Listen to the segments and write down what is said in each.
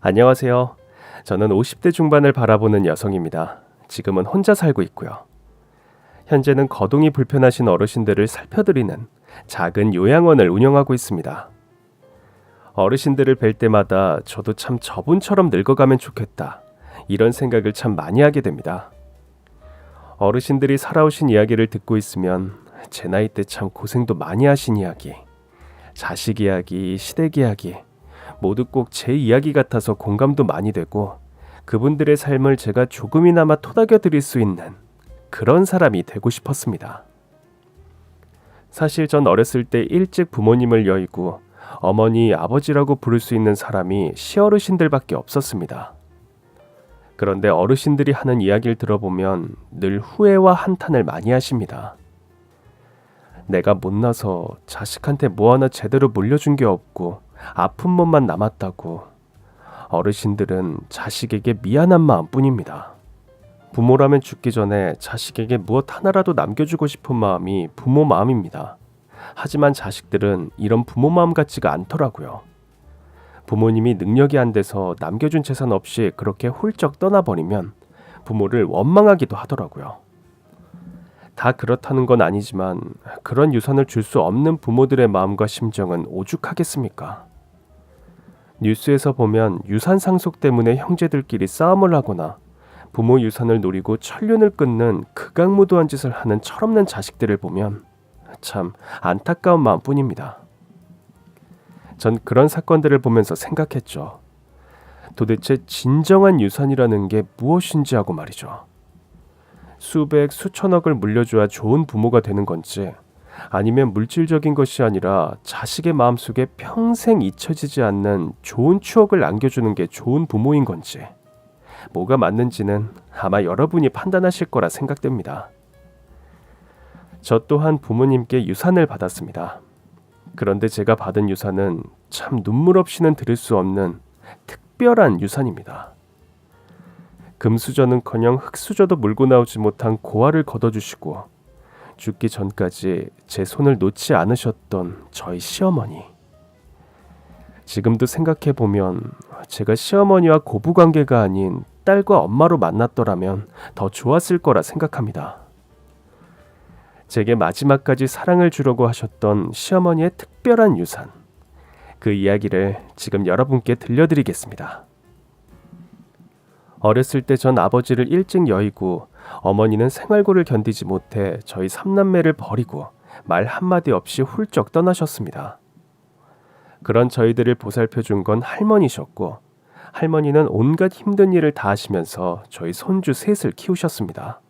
안녕하세요. 저는 50대 중반을 바라보는 여성입니다. 지금은 혼자 살고 있고요. 현재는 거동이 불편하신 어르신들을 살펴드리는 작은 요양원을 운영하고 있습니다. 어르신들을 뵐 때마다 저도 참 저분처럼 늙어가면 좋겠다. 이런 생각을 참 많이 하게 됩니다. 어르신들이 살아오신 이야기를 듣고 있으면 제 나이 때 참 고생도 많이 하신 이야기, 자식 이야기, 시댁 이야기, 모두 꼭 제 이야기 같아서 공감도 많이 되고 그분들의 삶을 제가 조금이나마 토닥여 드릴 수 있는 그런 사람이 되고 싶었습니다. 사실 전 어렸을 때 일찍 부모님을 여의고 어머니, 아버지라고 부를 수 있는 사람이 시어르신들밖에 없었습니다. 그런데 어르신들이 하는 이야기를 들어보면 늘 후회와 한탄을 많이 하십니다. 내가 못나서 자식한테 뭐 하나 제대로 물려준 게 없고 아픈 몸만 남았다고. 어르신들은 자식에게 미안한 마음뿐입니다. 부모라면 죽기 전에 자식에게 무엇 하나라도 남겨주고 싶은 마음이 부모 마음입니다. 하지만 자식들은 이런 부모 마음 같지가 않더라고요. 부모님이 능력이 안 돼서 남겨준 재산 없이 그렇게 훌쩍 떠나버리면 부모를 원망하기도 하더라고요. 다 그렇다는 건 아니지만 그런 유산을 줄 수 없는 부모들의 마음과 심정은 오죽하겠습니까? 뉴스에서 보면 유산 상속 때문에 형제들끼리 싸움을 하거나 부모 유산을 노리고 천륜을 끊는 극악무도한 짓을 하는 철없는 자식들을 보면 참 안타까운 마음뿐입니다. 전 그런 사건들을 보면서 생각했죠. 도대체 진정한 유산이라는 게 무엇인지 하고 말이죠. 수백, 수천억을 물려줘야 좋은 부모가 되는 건지, 아니면 물질적인 것이 아니라 자식의 마음속에 평생 잊혀지지 않는 좋은 추억을 남겨주는 게 좋은 부모인 건지, 뭐가 맞는지는 아마 여러분이 판단하실 거라 생각됩니다. 저 또한 부모님께 유산을 받았습니다. 그런데 제가 받은 유산은 참 눈물 없이는 드릴 수 없는 특별한 유산입니다. 금수저는커녕 흙수저도 물고 나오지 못한 고아를 걷어주시고 죽기 전까지 제 손을 놓지 않으셨던 저희 시어머니. 지금도 생각해보면 제가 시어머니와 고부관계가 아닌 딸과 엄마로 만났더라면 더 좋았을 거라 생각합니다. 제게 마지막까지 사랑을 주려고 하셨던 시어머니의 특별한 유산, 그 이야기를 지금 여러분께 들려드리겠습니다. 어렸을 때 전 아버지를 일찍 여의고 어머니는 생활고를 견디지 못해 저희 삼남매를 버리고 말 한마디 없이 훌쩍 떠나셨습니다. 그런 저희들을 보살펴준 건 할머니셨고, 할머니는 온갖 힘든 일을 다 하시면서 저희 손주 셋을 키우셨습니다.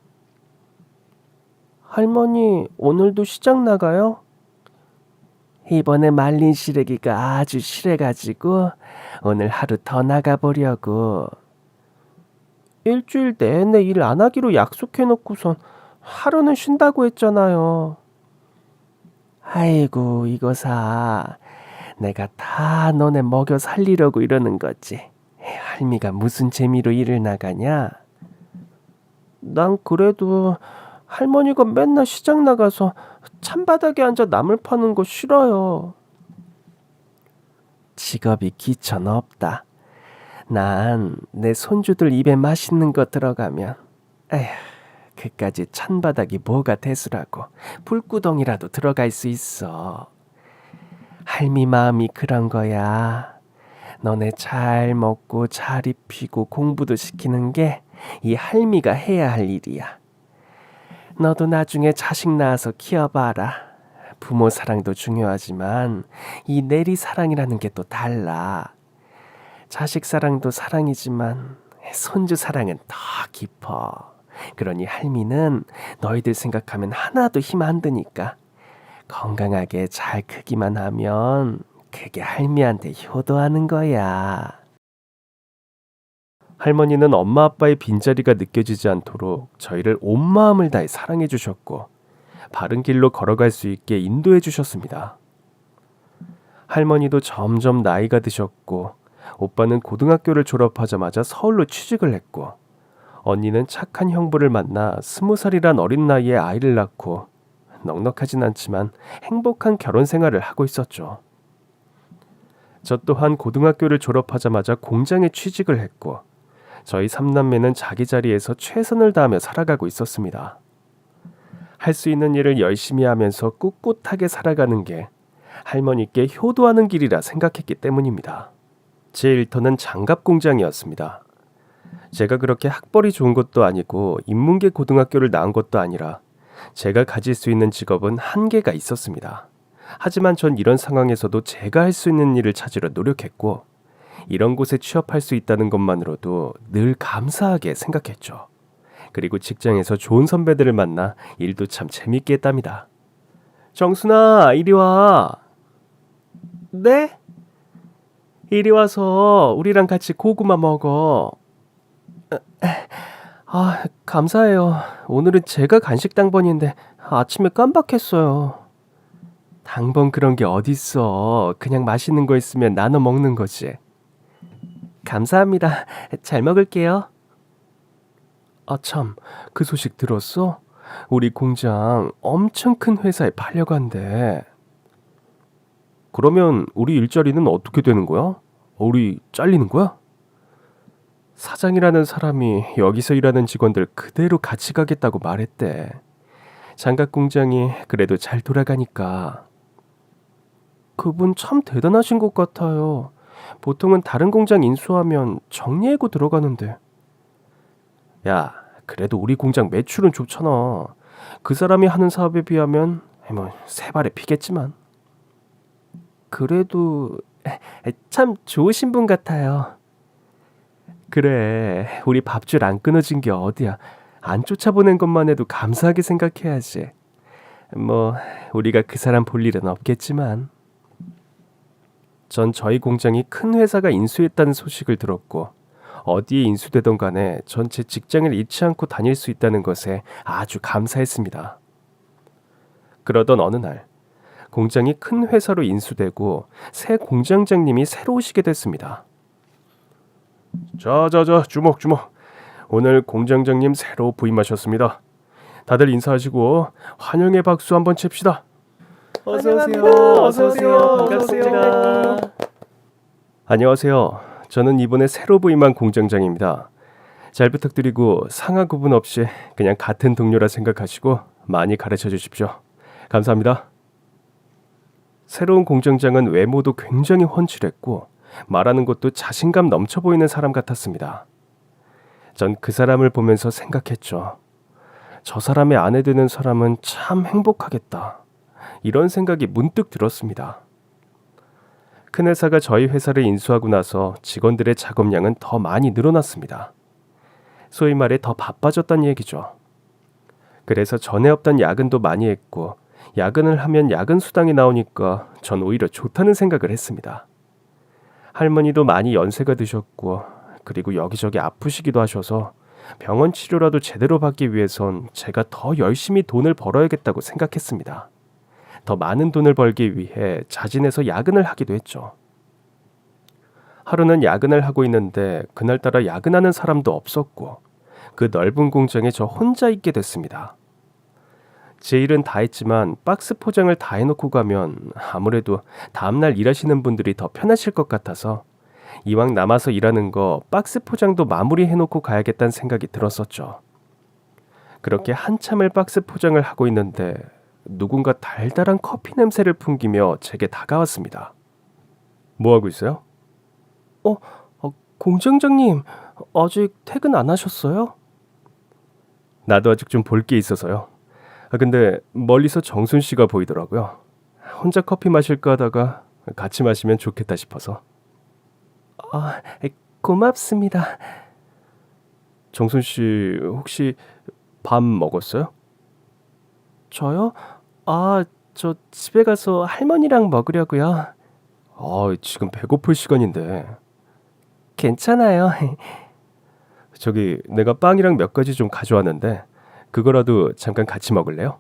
할머니, 오늘도 시장 나가요? 이번에 말린 시래기가 아주 실해가지고 오늘 하루 더 나가보려고. 일주일 내내 일 안 하기로 약속해놓고선 하루는 쉰다고 했잖아요. 아이고, 이거사. 내가 다 너네 먹여 살리려고 이러는 거지. 할미가 무슨 재미로 일을 나가냐? 난 그래도 할머니가 맨날 시장 나가서 찬바닥에 앉아 나물 파는 거 싫어요. 직업이 기천 없다. 난 내 손주들 입에 맛있는 거 들어가면 에휴, 그까지 찬바닥이 뭐가 대수라고 불구덩이라도 들어갈 수 있어. 할미 마음이 그런 거야. 너네 잘 먹고 잘 입히고 공부도 시키는 게 이 할미가 해야 할 일이야. 너도 나중에 자식 낳아서 키워봐라. 부모 사랑도 중요하지만 이 내리 사랑이라는 게 또 달라. 자식 사랑도 사랑이지만 손주 사랑은 더 깊어. 그러니 할미는 너희들 생각하면 하나도 힘 안 드니까 건강하게 잘 크기만 하면 그게 할미한테 효도하는 거야. 할머니는 엄마 아빠의 빈자리가 느껴지지 않도록 저희를 온 마음을 다해 사랑해 주셨고 바른 길로 걸어갈 수 있게 인도해 주셨습니다. 할머니도 점점 나이가 드셨고 오빠는 고등학교를 졸업하자마자 서울로 취직을 했고 언니는 착한 형부를 만나 20살이란 어린 나이에 아이를 낳고 넉넉하진 않지만 행복한 결혼 생활을 하고 있었죠. 저 또한 고등학교를 졸업하자마자 공장에 취직을 했고 저희 삼남매는 자기 자리에서 최선을 다하며 살아가고 있었습니다. 할 수 있는 일을 열심히 하면서 꿋꿋하게 살아가는 게 할머니께 효도하는 길이라 생각했기 때문입니다. 제 일터는 장갑 공장이었습니다. 제가 그렇게 학벌이 좋은 것도 아니고 인문계 고등학교를 나온 것도 아니라 제가 가질 수 있는 직업은 한계가 있었습니다. 하지만 전 이런 상황에서도 제가 할 수 있는 일을 찾으려 노력했고 이런 곳에 취업할 수 있다는 것만으로도 늘 감사하게 생각했죠. 그리고 직장에서 좋은 선배들을 만나 일도 참 재밌게 했답니다. 정순아, 이리 와. 네? 이리 와서 우리랑 같이 고구마 먹어. 감사해요. 오늘은 제가 간식 당번인데 아침에 깜빡했어요. 당번 그런 게 어딨어. 그냥 맛있는 거 있으면 나눠 먹는 거지. 감사합니다. 잘 먹을게요. 참, 그 소식 들었어? 우리 공장 엄청 큰 회사에 팔려간대. 그러면 우리 일자리는 어떻게 되는 거야? 우리 잘리는 거야? 사장이라는 사람이 여기서 일하는 직원들 그대로 같이 가겠다고 말했대. 장갑 공장이 그래도 잘 돌아가니까. 그분 참 대단하신 것 같아요. 보통은 다른 공장 인수하면 정리해고 들어가는데. 야, 그래도 우리 공장 매출은 좋잖아. 그 사람이 하는 사업에 비하면 세 발에 피겠지만. 그래도 참 좋으신 분 같아요. 그래, 우리 밥줄 안 끊어진 게 어디야. 안 쫓아보낸 것만 해도 감사하게 생각해야지. 우리가 그 사람 볼 일은 없겠지만. 전 저희 공장이 큰 회사가 인수했다는 소식을 들었고 어디에 인수되던 간에 전 제 직장을 잃지 않고 다닐 수 있다는 것에 아주 감사했습니다. 그러던 어느 날 공장이 큰 회사로 인수되고 새 공장장님이 새로 오시게 됐습니다. 자, 주목. 오늘 공장장님 새로 부임하셨습니다. 다들 인사하시고 환영의 박수 한번 칩시다. 어서오세요. 반갑습니다. 안녕하세요. 저는 이번에 새로 부임한 공장장입니다. 잘 부탁드리고 상하 구분 없이 그냥 같은 동료라 생각하시고 많이 가르쳐 주십시오. 감사합니다. 새로운 공장장은 외모도 굉장히 훤칠했고 말하는 것도 자신감 넘쳐 보이는 사람 같았습니다. 전 그 사람을 보면서 생각했죠. 저 사람의 아내 되는 사람은 참 행복하겠다. 이런 생각이 문득 들었습니다. 큰 회사가 저희 회사를 인수하고 나서 직원들의 작업량은 더 많이 늘어났습니다. 소위 말해 더 바빠졌다는 얘기죠. 그래서 전에 없던 야근도 많이 했고 야근을 하면 야근 수당이 나오니까 전 오히려 좋다는 생각을 했습니다. 할머니도 많이 연세가 드셨고 그리고 여기저기 아프시기도 하셔서 병원 치료라도 제대로 받기 위해선 제가 더 열심히 돈을 벌어야겠다고 생각했습니다. 더 많은 돈을 벌기 위해 자진해서 야근을 하기도 했죠. 하루는 야근을 하고 있는데 그날따라 야근하는 사람도 없었고 그 넓은 공장에 저 혼자 있게 됐습니다. 제 일은 다 했지만 박스 포장을 다 해놓고 가면 아무래도 다음날 일하시는 분들이 더 편하실 것 같아서 이왕 남아서 일하는 거 박스 포장도 마무리 해놓고 가야겠다는 생각이 들었었죠. 그렇게 한참을 박스 포장을 하고 있는데 누군가 달달한 커피 냄새를 풍기며 제게 다가왔습니다. 뭐 하고 있어요? 공장장님, 아직 퇴근 안 하셨어요? 나도 아직 좀 볼 게 있어서요. 근데 멀리서 정순 씨가 보이더라고요. 혼자 커피 마실까 하다가 같이 마시면 좋겠다 싶어서. 고맙습니다. 정순 씨 혹시 밥 먹었어요? 저요? 저 집에 가서 할머니랑 먹으려고요. 지금 배고플 시간인데. 괜찮아요. 저기 내가 빵이랑 몇 가지 좀 가져왔는데 그거라도 잠깐 같이 먹을래요?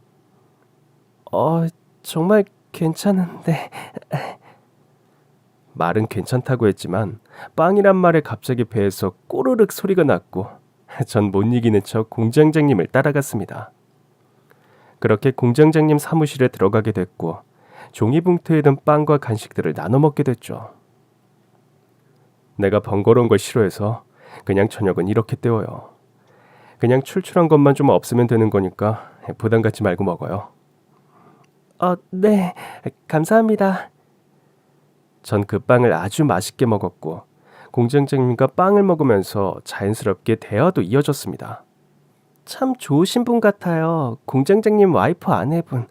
정말 괜찮은데. 말은 괜찮다고 했지만 빵이란 말에 갑자기 배에서 꼬르륵 소리가 났고 전 못 이기는 척 공장장님을 따라갔습니다. 그렇게 공장장님 사무실에 들어가게 됐고 종이봉투에 든 빵과 간식들을 나눠 먹게 됐죠. 내가 번거로운 걸 싫어해서 그냥 저녁은 이렇게 때워요. 그냥 출출한 것만 좀 없으면 되는 거니까 부담 갖지 말고 먹어요. 네, 감사합니다. 전 그 빵을 아주 맛있게 먹었고 공장장님과 빵을 먹으면서 자연스럽게 대화도 이어졌습니다. 참 좋으신 분 같아요. 공장장님 와이프 아내분.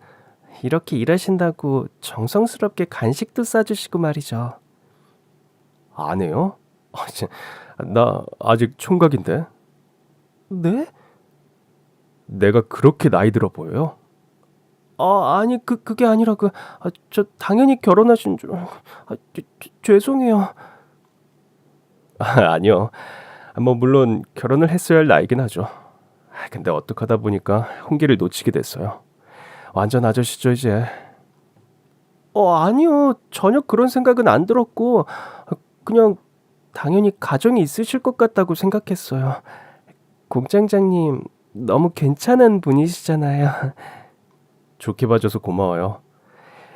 이렇게 일하신다고 정성스럽게 간식도 싸주시고 말이죠. 아내요? 나 아직 총각인데. 네? 내가 그렇게 나이 들어 보여요? 아니 그게 아니라 저 당연히 결혼하신 줄. 죄송해요. 아니요. 뭐 물론 결혼을 했어야 할 나이긴 하죠. 근데 어떡하다 보니까 혼기를 놓치게 됐어요. 완전 아저씨죠 이제. 아니요. 전혀 그런 생각은 안 들었고 그냥 당연히 가정이 있으실 것 같다고 생각했어요. 공장장님 너무 괜찮은 분이시잖아요. 좋게 봐줘서 고마워요.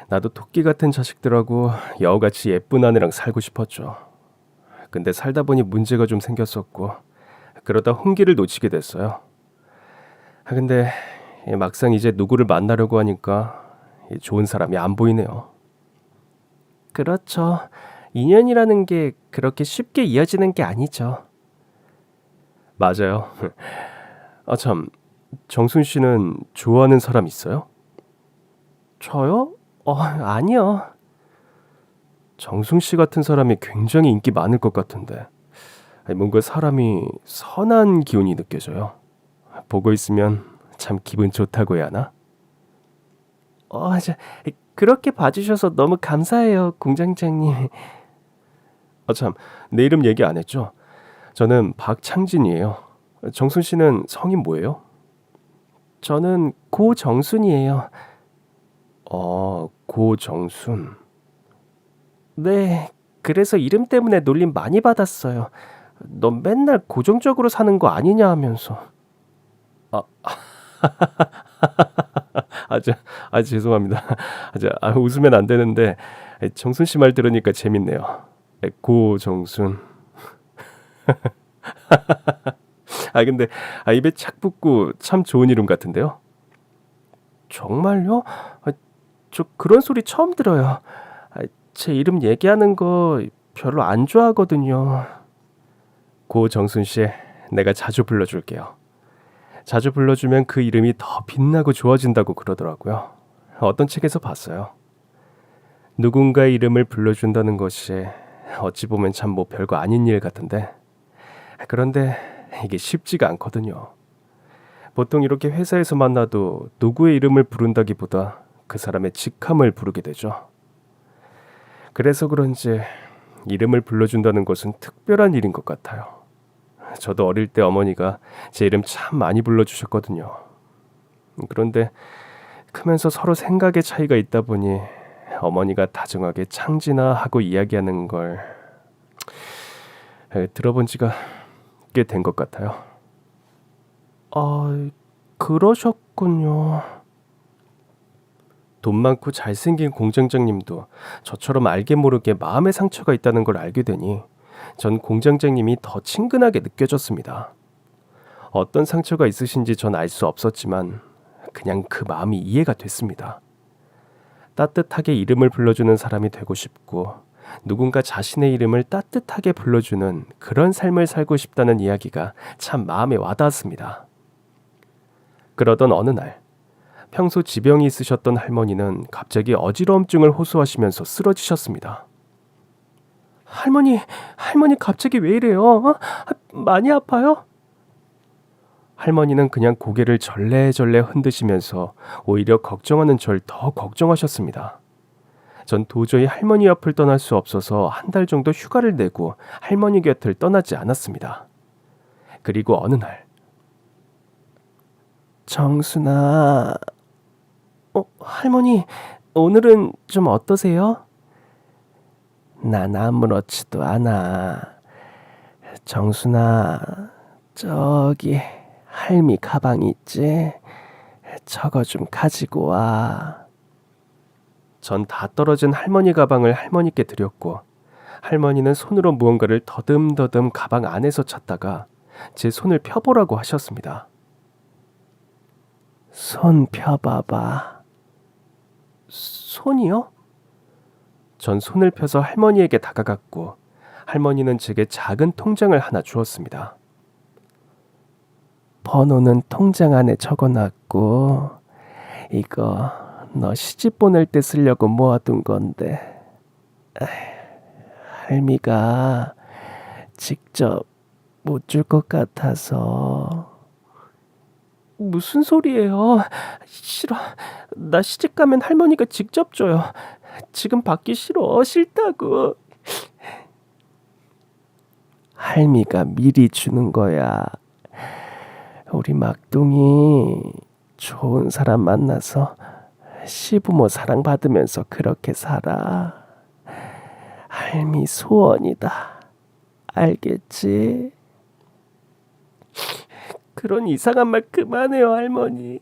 나도 토끼 같은 자식들하고 여우같이 예쁜 아내랑 살고 싶었죠. 근데 살다 보니 문제가 좀 생겼었고 그러다 혼기를 놓치게 됐어요. 근데 막상 이제 누구를 만나려고 하니까 좋은 사람이 안 보이네요. 그렇죠. 인연이라는 게 그렇게 쉽게 이어지는 게 아니죠. 맞아요. 참, 정순 씨는 좋아하는 사람 있어요? 저요? 아니요. 정순 씨 같은 사람이 굉장히 인기 많을 것 같은데 뭔가 사람이 선한 기운이 느껴져요. 보고 있으면 참 기분 좋다고 해야 하나? 그렇게 봐주셔서 너무 감사해요, 공장장님. 참, 내 이름 얘기 안 했죠? 저는 박창진이에요. 정순 씨는 성이 뭐예요? 저는 고정순이에요. 고정순. 네, 그래서 이름 때문에 놀림 많이 받았어요. 너 맨날 고정적으로 사는 거 아니냐 하면서. 아, 죄송합니다. 웃으면 안 되는데 정순 씨 말 들으니까 재밌네요. 고정순. 근데 입에 착 붙고 참 좋은 이름 같은데요. 정말요? 저 그런 소리 처음 들어요. 제 이름 얘기하는 거 별로 안 좋아하거든요. 고정순 씨, 내가 자주 불러줄게요. 자주 불러주면 그 이름이 더 빛나고 좋아진다고 그러더라고요. 어떤 책에서 봤어요. 누군가의 이름을 불러준다는 것이 어찌 보면 참 뭐 별거 아닌 일 같은데 그런데 이게 쉽지가 않거든요. 보통 이렇게 회사에서 만나도 누구의 이름을 부른다기보다 그 사람의 직함을 부르게 되죠. 그래서 그런지 이름을 불러준다는 것은 특별한 일인 것 같아요. 저도 어릴 때 어머니가 제 이름 참 많이 불러주셨거든요. 그런데 크면서 서로 생각의 차이가 있다 보니 어머니가 다정하게 창진아 하고 이야기하는 걸 들어본 지가 꽤 된 것 같아요. 그러셨군요. 돈 많고 잘생긴 공장장님도 저처럼 알게 모르게 마음의 상처가 있다는 걸 알게 되니 전 공장장님이 더 친근하게 느껴졌습니다. 어떤 상처가 있으신지 전 알 수 없었지만 그냥 그 마음이 이해가 됐습니다. 따뜻하게 이름을 불러주는 사람이 되고 싶고 누군가 자신의 이름을 따뜻하게 불러주는 그런 삶을 살고 싶다는 이야기가 참 마음에 와닿았습니다. 그러던 어느 날 평소 지병이 있으셨던 할머니는 갑자기 어지러움증을 호소하시면서 쓰러지셨습니다. 할머니 갑자기 왜 이래요? 많이 아파요? 할머니는 그냥 고개를 절레절레 흔드시면서 오히려 걱정하는 절 더 걱정하셨습니다. 전 도저히 할머니 앞을 떠날 수 없어서 한 달 정도 휴가를 내고 할머니 곁을 떠나지 않았습니다. 그리고 어느 날 정순아, 할머니 오늘은 좀 어떠세요? 난 아무렇지도 않아. 정순아, 저기 할미 가방 있지? 저거 좀 가지고 와. 전 다 떨어진 할머니 가방을 할머니께 드렸고 할머니는 손으로 무언가를 더듬더듬 가방 안에서 찾다가 제 손을 펴보라고 하셨습니다. 손 펴봐봐. 손이요? 전 손을 펴서 할머니에게 다가갔고 할머니는 제게 작은 통장을 하나 주었습니다. 번호는 통장 안에 적어놨고 이거 너 시집 보낼 때 쓰려고 모아둔 건데 할미가 직접 못 줄 것 같아서. 무슨 소리예요? 싫어. 나 시집 가면 할머니가 직접 줘요. 지금 받기 싫어. 싫다고. 할미가 미리 주는 거야. 우리 막둥이 좋은 사람 만나서 시부모 사랑받으면서 그렇게 살아. 할미 소원이다. 알겠지? 그런 이상한 말 그만해요, 할머니.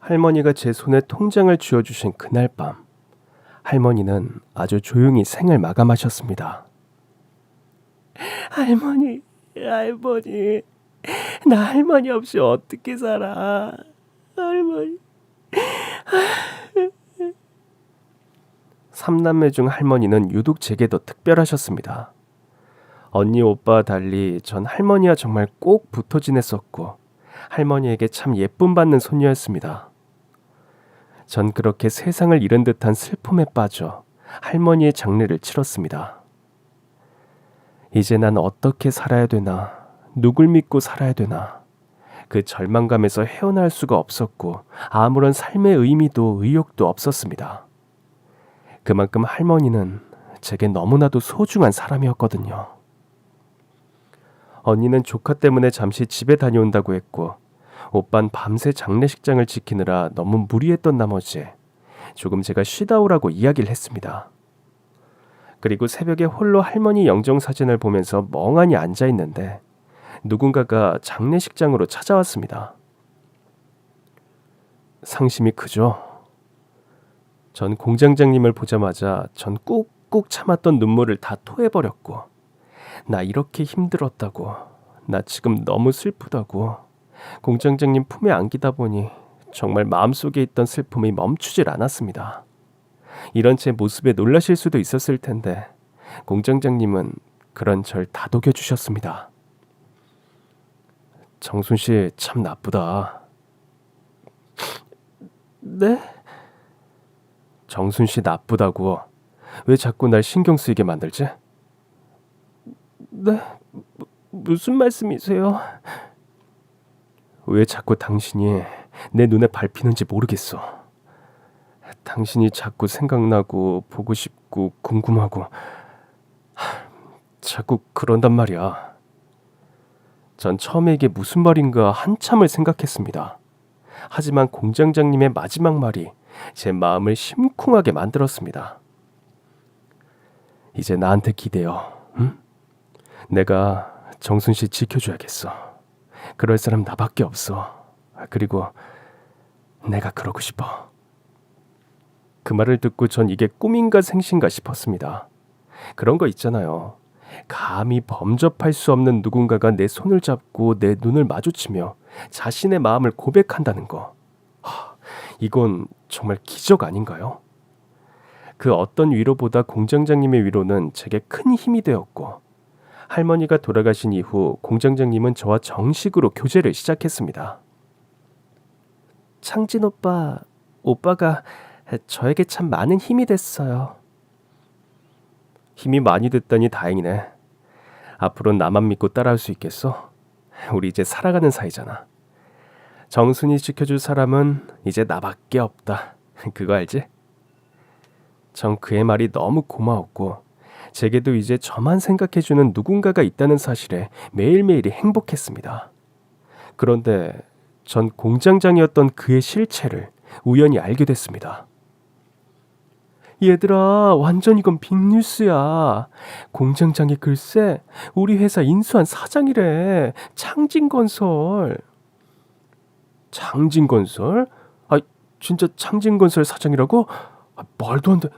할머니가 제 손에 통장을 쥐어주신 그날 밤, 할머니는 아주 조용히 생을 마감하셨습니다. 할머니, 나 할머니 없이 어떻게 살아? 할머니. 삼남매 중 할머니는 유독 제게 더 특별하셨습니다. 언니 오빠와 달리 전 할머니와 정말 꼭 붙어 지냈었고 할머니에게 참 예쁨 받는 손녀였습니다. 전 그렇게 세상을 잃은 듯한 슬픔에 빠져 할머니의 장례를 치렀습니다. 이제 난 어떻게 살아야 되나, 누굴 믿고 살아야 되나, 그 절망감에서 헤어날 수가 없었고 아무런 삶의 의미도 의욕도 없었습니다. 그만큼 할머니는 제게 너무나도 소중한 사람이었거든요. 언니는 조카 때문에 잠시 집에 다녀온다고 했고 오빤 밤새 장례식장을 지키느라 너무 무리했던 나머지 조금 제가 쉬다 오라고 이야기를 했습니다. 그리고 새벽에 홀로 할머니 영정사진을 보면서 멍하니 앉아있는데 누군가가 장례식장으로 찾아왔습니다. 상심이 크죠? 전 공장장님을 보자마자 전 꾹꾹 참았던 눈물을 다 토해버렸고 나 이렇게 힘들었다고, 나 지금 너무 슬프다고 공장장님 품에 안기다 보니 정말 마음속에 있던 슬픔이 멈추질 않았습니다. 이런 제 모습에 놀라실 수도 있었을 텐데 공장장님은 그런 절 다독여 주셨습니다. 정순 씨 참 나쁘다. 네? 정순 씨 나쁘다고. 왜 자꾸 날 신경 쓰이게 만들지? 네? 무슨 말씀이세요? 왜 자꾸 당신이 내 눈에 밟히는지 모르겠어. 당신이 자꾸 생각나고 보고 싶고 궁금하고 자꾸 그런단 말이야. 전 처음에 이게 무슨 말인가 한참을 생각했습니다. 하지만 공장장님의 마지막 말이 제 마음을 심쿵하게 만들었습니다. 이제 나한테 기대어. 응? 내가 정순 씨 지켜줘야겠어. 그럴 사람 나밖에 없어. 그리고 내가 그러고 싶어. 그 말을 듣고 전 이게 꿈인가 생신가 싶었습니다. 그런 거 있잖아요. 감히 범접할 수 없는 누군가가 내 손을 잡고 내 눈을 마주치며 자신의 마음을 고백한다는 거. 이건 정말 기적 아닌가요? 그 어떤 위로보다 공장장님의 위로는 제게 큰 힘이 되었고 할머니가 돌아가신 이후 공장장님은 저와 정식으로 교제를 시작했습니다. 창진 오빠가 저에게 참 많은 힘이 됐어요. 힘이 많이 됐다니 다행이네. 앞으로는 나만 믿고 따라할 수 있겠어? 우리 이제 살아가는 사이잖아. 정순이 지켜줄 사람은 이제 나밖에 없다. 그거 알지? 전 그의 말이 너무 고마웠고 제게도 이제 저만 생각해주는 누군가가 있다는 사실에 매일매일이 행복했습니다. 그런데 전 공장장이었던 그의 실체를 우연히 알게 됐습니다. 얘들아, 완전 이건 빅뉴스야. 공장장이 글쎄 우리 회사 인수한 사장이래. 창진건설. 창진건설? 진짜 창진건설 사장이라고? 말도 안 돼.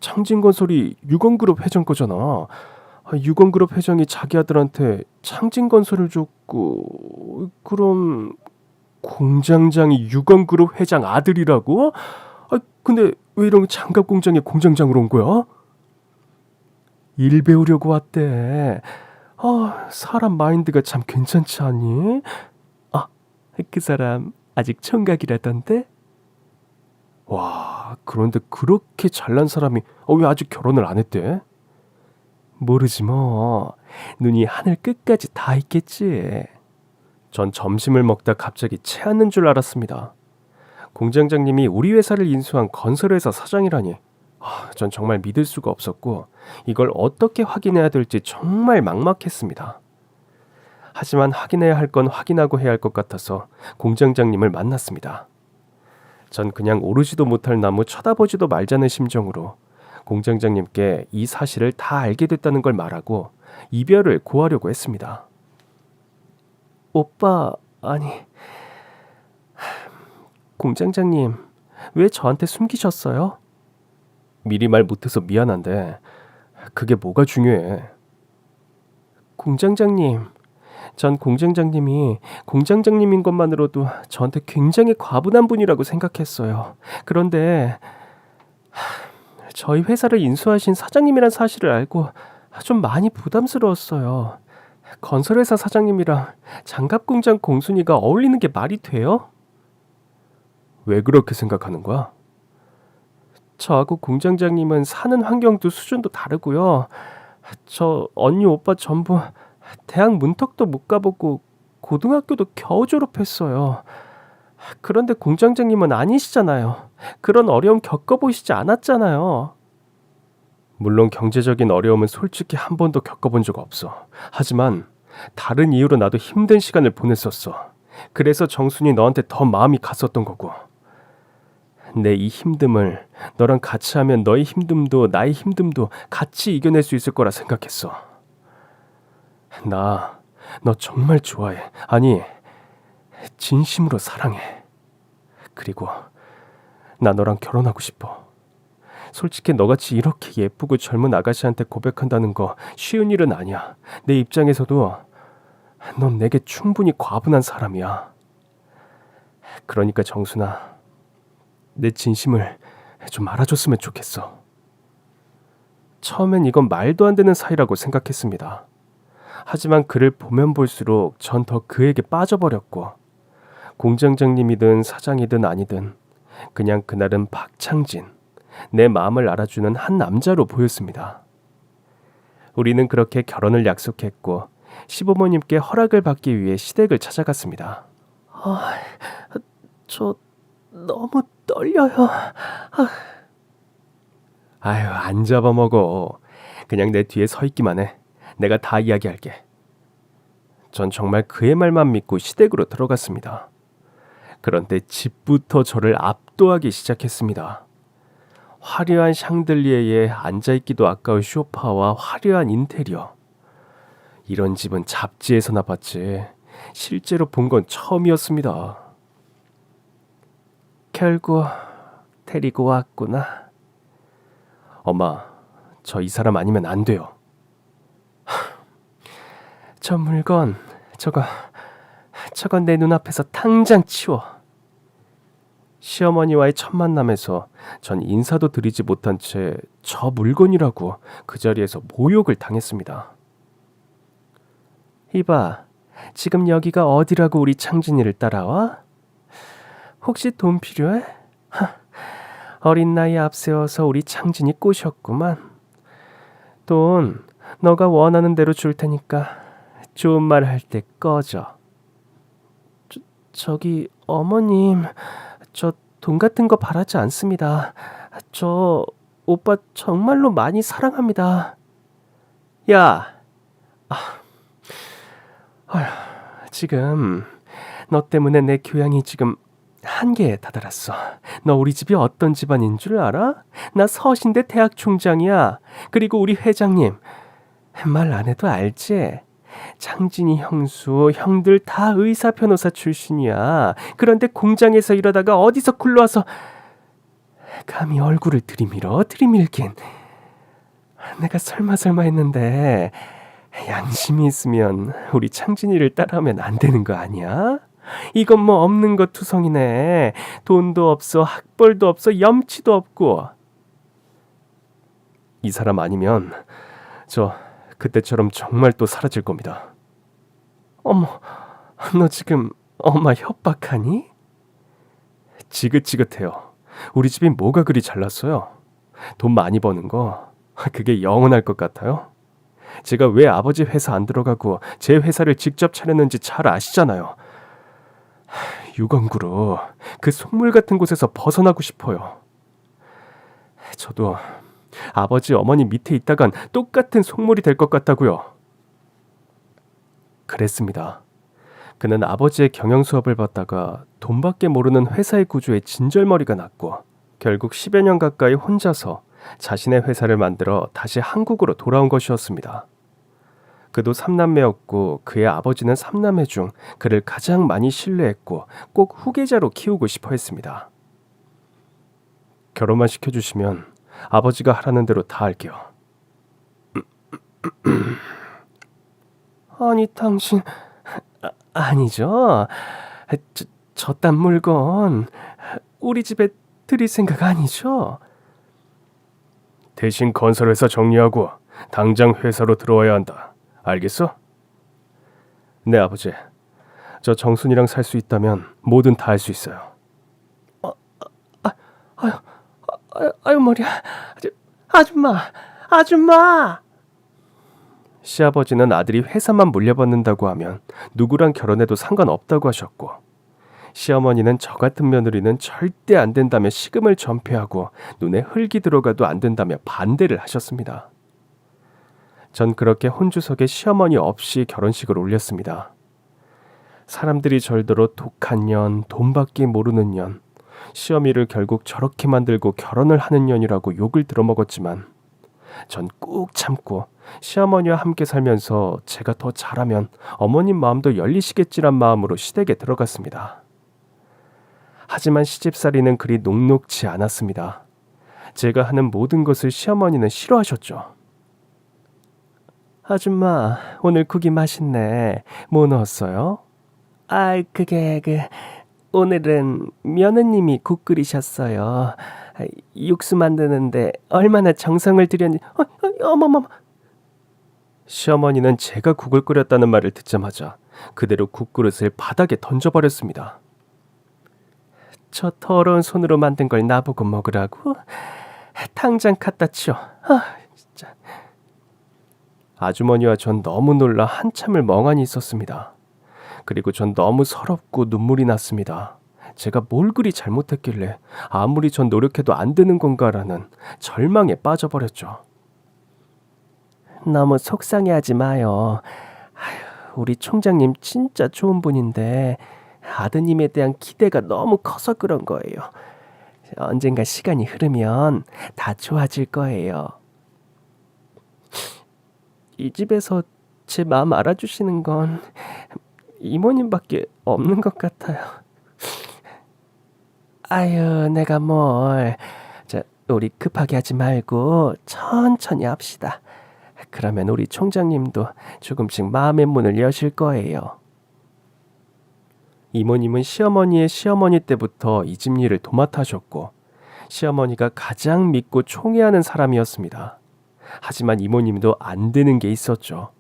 창진건설이 유건그룹 회장 거잖아. 유건그룹 회장이 자기 아들한테 창진건설을 줬고, 그럼 공장장이 유건그룹 회장 아들이라고? 근데 왜 이런 장갑 공장에 공장장으로 온 거야? 일 배우려고 왔대. 사람 마인드가 참 괜찮지 않니? 그 사람 아직 청각이라던데? 와, 그런데 그렇게 잘난 사람이 왜 아직 결혼을 안 했대? 모르지 뭐. 눈이 하늘 끝까지 다 있겠지. 전 점심을 먹다 갑자기 체하는 줄 알았습니다. 공장장님이 우리 회사를 인수한 건설회사 사장이라니. 전 정말 믿을 수가 없었고 이걸 어떻게 확인해야 될지 정말 막막했습니다. 하지만 확인해야 할 건 확인하고 해야 할 것 같아서 공장장님을 만났습니다. 전 그냥 오르지도 못할 나무 쳐다보지도 말자는 심정으로 공장장님께 이 사실을 다 알게 됐다는 걸 말하고 이별을 고하려고 했습니다. 오빠, 아니, 공장장님, 왜 저한테 숨기셨어요? 미리 말 못해서 미안한데 그게 뭐가 중요해? 공장장님, 전 공장장님이 공장장님인 것만으로도 저한테 굉장히 과분한 분이라고 생각했어요. 그런데 저희 회사를 인수하신 사장님이란 사실을 알고 좀 많이 부담스러웠어요. 건설회사 사장님이랑 장갑공장 공순이가 어울리는 게 말이 돼요? 왜 그렇게 생각하는 거야? 저하고 공장장님은 사는 환경도 수준도 다르고요. 저 언니 오빠 전부 대학 문턱도 못 가보고 고등학교도 겨우 졸업했어요. 그런데 공장장님은 아니시잖아요. 그런 어려움 겪어보시지 않았잖아요. 물론 경제적인 어려움은 솔직히 한 번도 겪어본 적 없어. 하지만 다른 이유로 나도 힘든 시간을 보냈었어. 그래서 정순이 너한테 더 마음이 갔었던 거고. 내 이 힘듦을 너랑 같이 하면 너의 힘듦도 나의 힘듦도 같이 이겨낼 수 있을 거라 생각했어. 나 너 정말 좋아해. 아니, 진심으로 사랑해. 그리고 나 너랑 결혼하고 싶어. 솔직히 너같이 이렇게 예쁘고 젊은 아가씨한테 고백한다는 거 쉬운 일은 아니야. 내 입장에서도 넌 내게 충분히 과분한 사람이야. 그러니까 정순아, 내 진심을 좀 알아줬으면 좋겠어. 처음엔 이건 말도 안 되는 사이라고 생각했습니다. 하지만 그를 보면 볼수록 전 더 그에게 빠져버렸고 공장장님이든 사장이든 아니든 그냥 그날은 박창진, 내 마음을 알아주는 한 남자로 보였습니다. 우리는 그렇게 결혼을 약속했고 시부모님께 허락을 받기 위해 시댁을 찾아갔습니다. 저 너무 떨려요. 아유, 안 잡아먹어. 그냥 내 뒤에 서 있기만 해. 내가 다 이야기할게. 전 정말 그의 말만 믿고 시댁으로 들어갔습니다. 그런데 집부터 저를 압도하기 시작했습니다. 화려한 샹들리에에 앉아있기도 아까울 소파와 화려한 인테리어. 이런 집은 잡지에서나 봤지 실제로 본 건 처음이었습니다. 결국 데리고 왔구나. 엄마, 저 이 사람 아니면 안 돼요. 저 물건, 저건 내 눈앞에서 당장 치워. 시어머니와의 첫 만남에서 전 인사도 드리지 못한 채 저 물건이라고 그 자리에서 모욕을 당했습니다. 이봐, 지금 여기가 어디라고 우리 창진이를 따라와? 혹시 돈 필요해? 어린 나이에 앞세워서 우리 창진이 꼬셨구만. 돈 너가 원하는 대로 줄 테니까 좋은 말 할 때 꺼져. 저기 어머님, 저 돈 같은 거 바라지 않습니다. 저 오빠 정말로 많이 사랑합니다. 야, 지금 너 때문에 내 교양이 지금 한계에 다다랐어. 너 우리 집이 어떤 집안인 줄 알아? 나 서신대 대학 총장이야. 그리고 우리 회장님 말 안 해도 알지? 창진이 형수, 형들 다 의사 변호사 출신이야. 그런데 공장에서 일하다가 어디서 굴러와서 감히 얼굴을 들이밀긴. 내가 설마 했는데 양심이 있으면 우리 창진이를 따라하면 안 되는 거 아니야? 이건 뭐 없는 것 투성이네. 돈도 없어, 학벌도 없어, 염치도 없고. 이 사람 아니면 저 그때처럼 정말 또 사라질 겁니다. 어머, 너 지금 엄마 협박하니? 지긋지긋해요. 우리 집이 뭐가 그리 잘났어요? 돈 많이 버는 거 그게 영원할 것 같아요? 제가 왜 아버지 회사 안 들어가고 제 회사를 직접 차렸는지 잘 아시잖아요. 유건구로 그 속물 같은 곳에서 벗어나고 싶어요. 저도 아버지 어머니 밑에 있다간 똑같은 속물이 될 것 같다고요. 그랬습니다. 그는 아버지의 경영 수업을 받다가 돈밖에 모르는 회사의 구조에 진절머리가 났고 결국 10여 년 가까이 혼자서 자신의 회사를 만들어 다시 한국으로 돌아온 것이었습니다. 그도 3남매였고 그의 아버지는 3남매 중 그를 가장 많이 신뢰했고 꼭 후계자로 키우고 싶어 했습니다. 결혼만 시켜주시면 아버지가 하라는 대로 다 할게요. 아니 당신 아니죠? 저딴 물건 우리 집에 드릴 생각 아니죠? 대신 건설회사 정리하고 당장 회사로 들어와야 한다. 알겠어? 네 아버지. 저 정순이랑 살 수 있다면 뭐든 다 할 수 있어요. 아유 머리야. 아줌마. 시아버지는 아들이 회사만 물려받는다고 하면 누구랑 결혼해도 상관없다고 하셨고 시어머니는 저 같은 며느리는 절대 안 된다며 식음을 전폐하고 눈에 흙이 들어가도 안 된다며 반대를 하셨습니다. 전 그렇게 혼주석에 시어머니 없이 결혼식을 올렸습니다. 사람들이 절더러 독한 년, 돈밖에 모르는 년, 시어미를 결국 저렇게 만들고 결혼을 하는 년이라고 욕을 들어먹었지만 전 꾹 참고 시어머니와 함께 살면서 제가 더 잘하면 어머님 마음도 열리시겠지란 마음으로 시댁에 들어갔습니다. 하지만 시집살이는 그리 녹록지 않았습니다. 제가 하는 모든 것을 시어머니는 싫어하셨죠. 아줌마, 오늘 국이 맛있네. 뭐 넣었어요? 오늘은 며느님이 국 끓이셨어요. 육수 만드는데 얼마나 정성을 들였니? 어머머머. 시어머니는 제가 국을 끓였다는 말을 듣자마자 그대로 국그릇을 바닥에 던져버렸습니다. 저 더러운 손으로 만든 걸 나보고 먹으라고? 당장 갖다 치워. 진짜. 아주머니와 전 너무 놀라 한참을 멍하니 있었습니다. 그리고 전 너무 서럽고 눈물이 났습니다. 제가 뭘 그리 잘못했길래 아무리 전 노력해도 안 되는 건가라는 절망에 빠져버렸죠. 너무 속상해하지 마요. 우리 총장님 진짜 좋은 분인데 아드님에 대한 기대가 너무 커서 그런 거예요. 언젠가 시간이 흐르면 다 좋아질 거예요. 이 집에서 제 마음 알아주시는 건 이모님밖에 없는 것 같아요. 아유, 내가 뭘. 우리 급하게 하지 말고 천천히 합시다. 그러면 우리 총장님도 조금씩 마음의 문을 여실 거예요. 이모님은 시어머니의 시어머니 때부터 이 집 일을 도맡아 하셨고 시어머니가 가장 믿고 총애하는 사람이었습니다. 하지만 이모님도 안 되는 게 있었죠.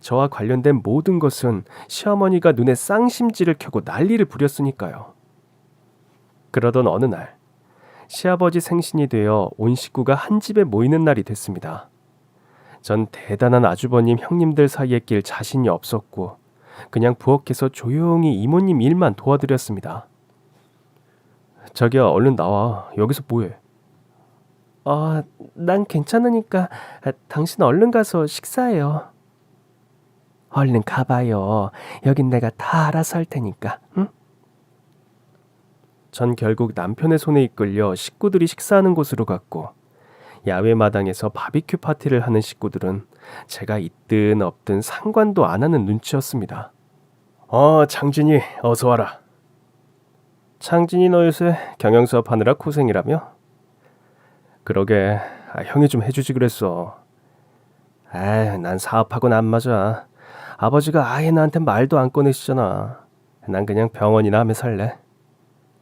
저와 관련된 모든 것은 시어머니가 눈에 쌍심지를 켜고 난리를 부렸으니까요. 그러던 어느 날 시아버지 생신이 되어 온 식구가 한 집에 모이는 날이 됐습니다. 전 대단한 아주버님 형님들 사이에 낄 자신이 없었고 그냥 부엌에서 조용히 이모님 일만 도와드렸습니다. 자기야 얼른 나와. 여기서 뭐해? 난 괜찮으니까 당신 얼른 가서 식사해요. 얼른 가봐요. 여긴 내가 다 알아서 할 테니까. 응? 전 결국 남편의 손에 이끌려 식구들이 식사하는 곳으로 갔고 야외 마당에서 바비큐 파티를 하는 식구들은 제가 있든 없든 상관도 안 하는 눈치였습니다. 창진이 어서 와라. 창진이 너 요새 경영수업 하느라 고생이라며? 그러게, 형이 좀 해주지 그랬어. 난 사업하고는 안 맞아. 아버지가 아예 나한테 말도 안 꺼내시잖아. 난 그냥 병원이나 하며 살래.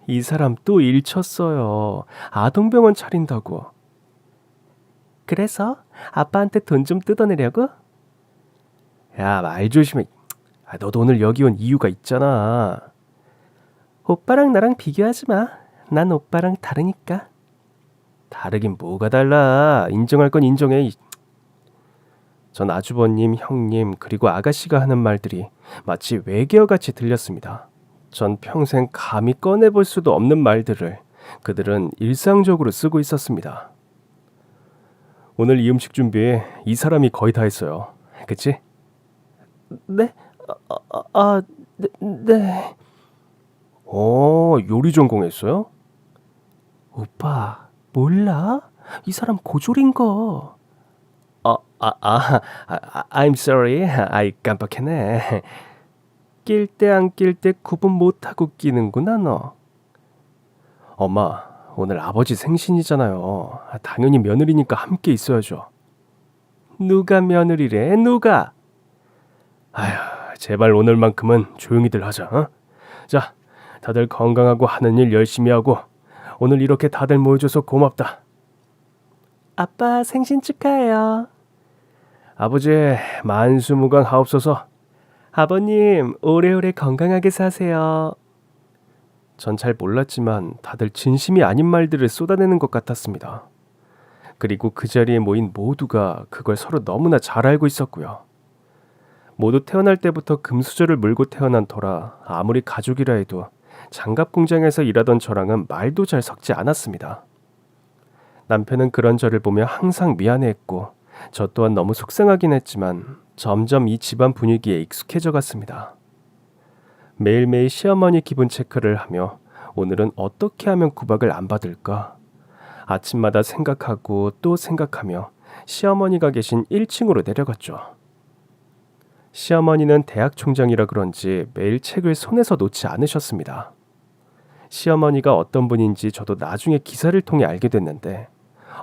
이 사람 또 일 쳤어요. 아동병원 차린다고. 그래서 아빠한테 돈 좀 뜯어내려고? 야, 말 조심해. 너도 오늘 여기 온 이유가 있잖아. 오빠랑 나랑 비교하지 마. 난 오빠랑 다르니까. 다르긴 뭐가 달라. 인정할 건 인정해. 전 아주버님, 형님, 그리고 아가씨가 하는 말들이 마치 외계어같이 들렸습니다. 전 평생 감히 꺼내볼 수도 없는 말들을 그들은 일상적으로 쓰고 있었습니다. 오늘 이 음식 준비 이 사람이 거의 다 했어요. 그치? 네? 네. 요리 전공했어요? 오빠, 몰라? 이 사람 고졸인 거. I'm sorry. I 깜빡했네. 낄 때 안 낄 때 구분 못하고 끼는구나 너. 엄마, 오늘 아버지 생신이잖아요. 당연히 며느리니까 함께 있어야죠. 누가 며느리래? 누가? 아휴, 제발 오늘만큼은 조용히들 하자. 어? 자, 다들 건강하고 하는 일 열심히 하고 오늘 이렇게 다들 모여줘서 고맙다. 아빠 생신 축하해요. 아버지 만수무강하옵소서. 아버님 오래오래 건강하게 사세요. 전 잘 몰랐지만 다들 진심이 아닌 말들을 쏟아내는 것 같았습니다. 그리고 그 자리에 모인 모두가 그걸 서로 너무나 잘 알고 있었고요. 모두 태어날 때부터 금수저를 물고 태어난 터라 아무리 가족이라 해도 장갑 공장에서 일하던 저랑은 말도 잘 섞지 않았습니다. 남편은 그런 저를 보며 항상 미안해했고 저 또한 너무 속상하긴 했지만 점점 이 집안 분위기에 익숙해져 갔습니다. 매일매일 시어머니 기분 체크를 하며 오늘은 어떻게 하면 구박을 안 받을까? 아침마다 생각하고 또 생각하며 시어머니가 계신 1층으로 내려갔죠. 시어머니는 대학 총장이라 그런지 매일 책을 손에서 놓지 않으셨습니다. 시어머니가 어떤 분인지 저도 나중에 기사를 통해 알게 됐는데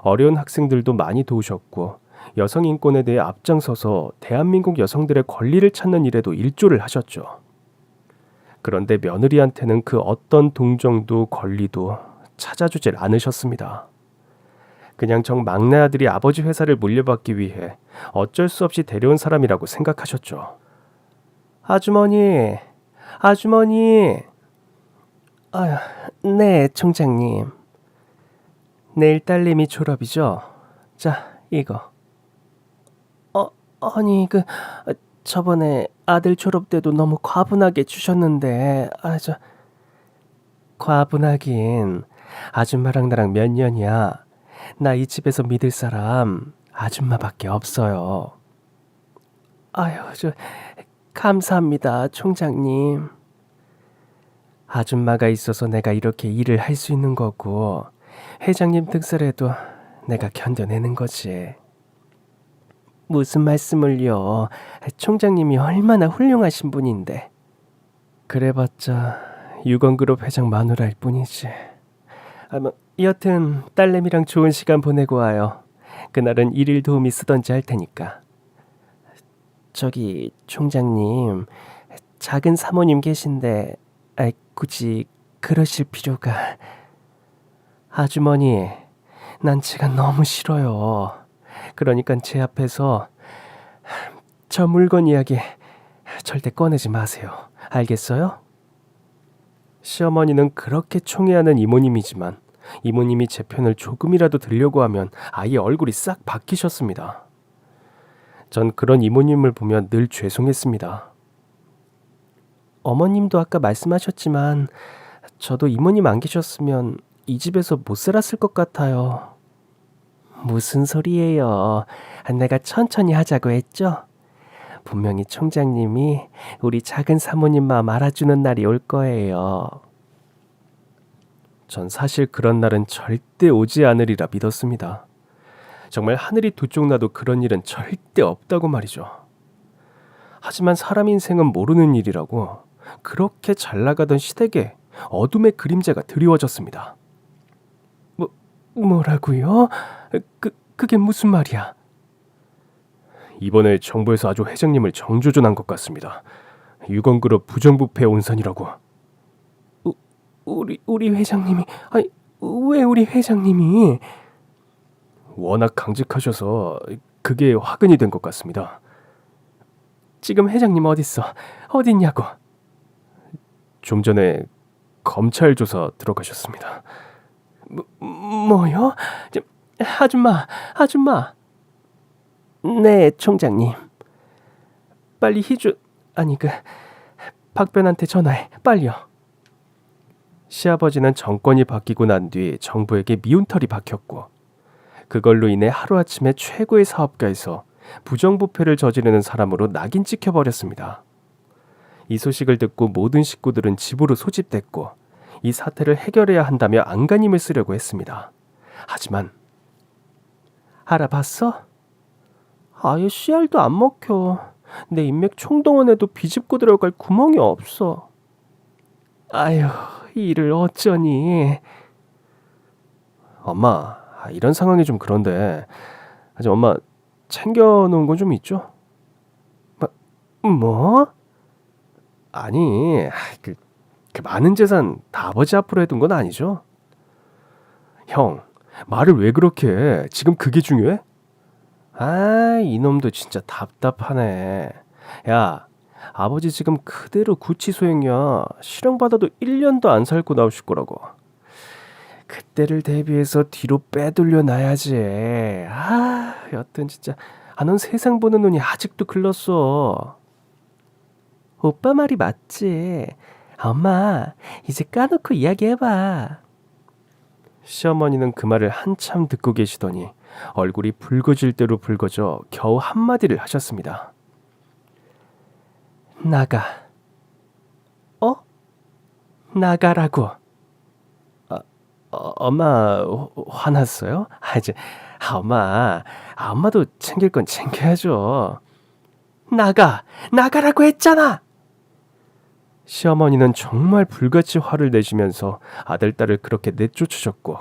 어려운 학생들도 많이 도우셨고 여성 인권에 대해 앞장서서 대한민국 여성들의 권리를 찾는 일에도 일조를 하셨죠. 그런데 며느리한테는 그 어떤 동정도 권리도 찾아주질 않으셨습니다. 그냥 정 막내 아들이 아버지 회사를 물려받기 위해 어쩔 수 없이 데려온 사람이라고 생각하셨죠. 아주머니, 아주머니. 네, 총장님. 내일 딸내미 졸업이죠? 자, 이거. 아니, 저번에 아들 졸업 때도 너무 과분하게 주셨는데, 과분하긴. 아줌마랑 나랑 몇 년이야. 나 이 집에서 믿을 사람 아줌마밖에 없어요. 감사합니다, 총장님. 아줌마가 있어서 내가 이렇게 일을 할 수 있는 거고, 회장님 등살에도 내가 견뎌내는 거지. 무슨 말씀을요. 총장님이 얼마나 훌륭하신 분인데. 그래봤자 유건그룹 회장 마누라일 뿐이지. 여튼 딸내미랑 좋은 시간 보내고 와요. 그날은 일일 도우미 쓰던지 할 테니까. 저기 총장님, 작은 사모님 계신데 굳이 그러실 필요가. 아주머니, 난 제가 너무 싫어요. 그러니까 제 앞에서 저 물건 이야기 절대 꺼내지 마세요. 알겠어요? 시어머니는 그렇게 총애하는 이모님이지만 이모님이 제 편을 조금이라도 들려고 하면 아예 얼굴이 싹 바뀌셨습니다. 전 그런 이모님을 보면 늘 죄송했습니다. 어머님도 아까 말씀하셨지만 저도 이모님 안 계셨으면 이 집에서 못 살았을 것 같아요. 무슨 소리예요? 내가 천천히 하자고 했죠? 분명히 총장님이 우리 작은 사모님 마음 알아주는 날이 올 거예요. 전 사실 그런 날은 절대 오지 않으리라 믿었습니다. 정말 하늘이 두 쪽 나도 그런 일은 절대 없다고 말이죠. 하지만 사람 인생은 모르는 일이라고 그렇게 잘 나가던 시댁에 어둠의 그림자가 드리워졌습니다. 뭐라고요? 그게 무슨 말이야? 이번에 정부에서 아주 회장님을 정조준한 것 같습니다. 유건그룹 부정부패 온선이라고. 우리 회장님이, 아니, 왜 우리 회장님이? 워낙 강직하셔서 그게 화근이 된 것 같습니다. 지금 회장님 어딨어? 어딨냐고? 좀 전에 검찰 조사 들어가셨습니다. 뭐요? 아줌마. 네, 총장님. 빨리 박변한테 전화해. 빨리요. 시아버지는 정권이 바뀌고 난 뒤 정부에게 미운털이 박혔고 그걸로 인해 하루아침에 최고의 사업가에서 부정부패를 저지르는 사람으로 낙인 찍혀버렸습니다. 이 소식을 듣고 모든 식구들은 집으로 소집됐고 이 사태를 해결해야 한다며 안간힘을 쓰려고 했습니다. 하지만 알아봤어? 아예 씨알도 안 먹혀. 내 인맥 총동원에도 비집고 들어갈 구멍이 없어. 아휴, 이를 어쩌니. 엄마, 이런 상황이 좀 그런데 아직 엄마 챙겨놓은 건 좀 있죠? 뭐? 아니, 그 많은 재산 다 아버지 앞으로 해둔 건 아니죠? 형, 말을 왜 그렇게 해? 지금 그게 중요해? 아, 이놈도 진짜 답답하네. 야, 아버지 지금 그대로 구치소행이야. 실형받아도 1년도 안 살고 나오실 거라고. 그때를 대비해서 뒤로 빼돌려 놔야지. 여튼 진짜 넌 세상 보는 눈이 아직도 글렀어. 오빠 말이 맞지. 엄마, 이제 까놓고 이야기해봐. 시어머니는 그 말을 한참 듣고 계시더니 얼굴이 붉어질 대로 붉어져 겨우 한마디를 하셨습니다. 나가. 나가라고. 엄마 화났어요? 엄마도 챙길 건 챙겨야죠. 나가라고 했잖아. 시어머니는 정말 불같이 화를 내시면서 아들, 딸을 그렇게 내쫓으셨고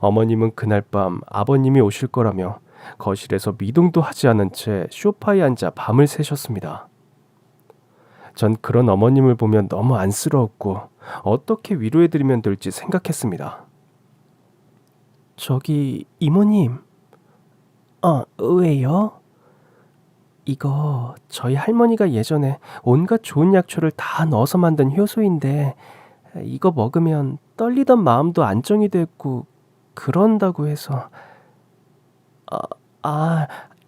어머님은 그날 밤 아버님이 오실 거라며 거실에서 미동도 하지 않은 채 소파에 앉아 밤을 새셨습니다. 전 그런 어머님을 보면 너무 안쓰러웠고 어떻게 위로해드리면 될지 생각했습니다. 저기 이모님. 왜요? 이거 저희 할머니가 예전에 온갖 좋은 약초를 다 넣어서 만든 효소인데 이거 먹으면 떨리던 마음도 안정이 됐고 그런다고 해서.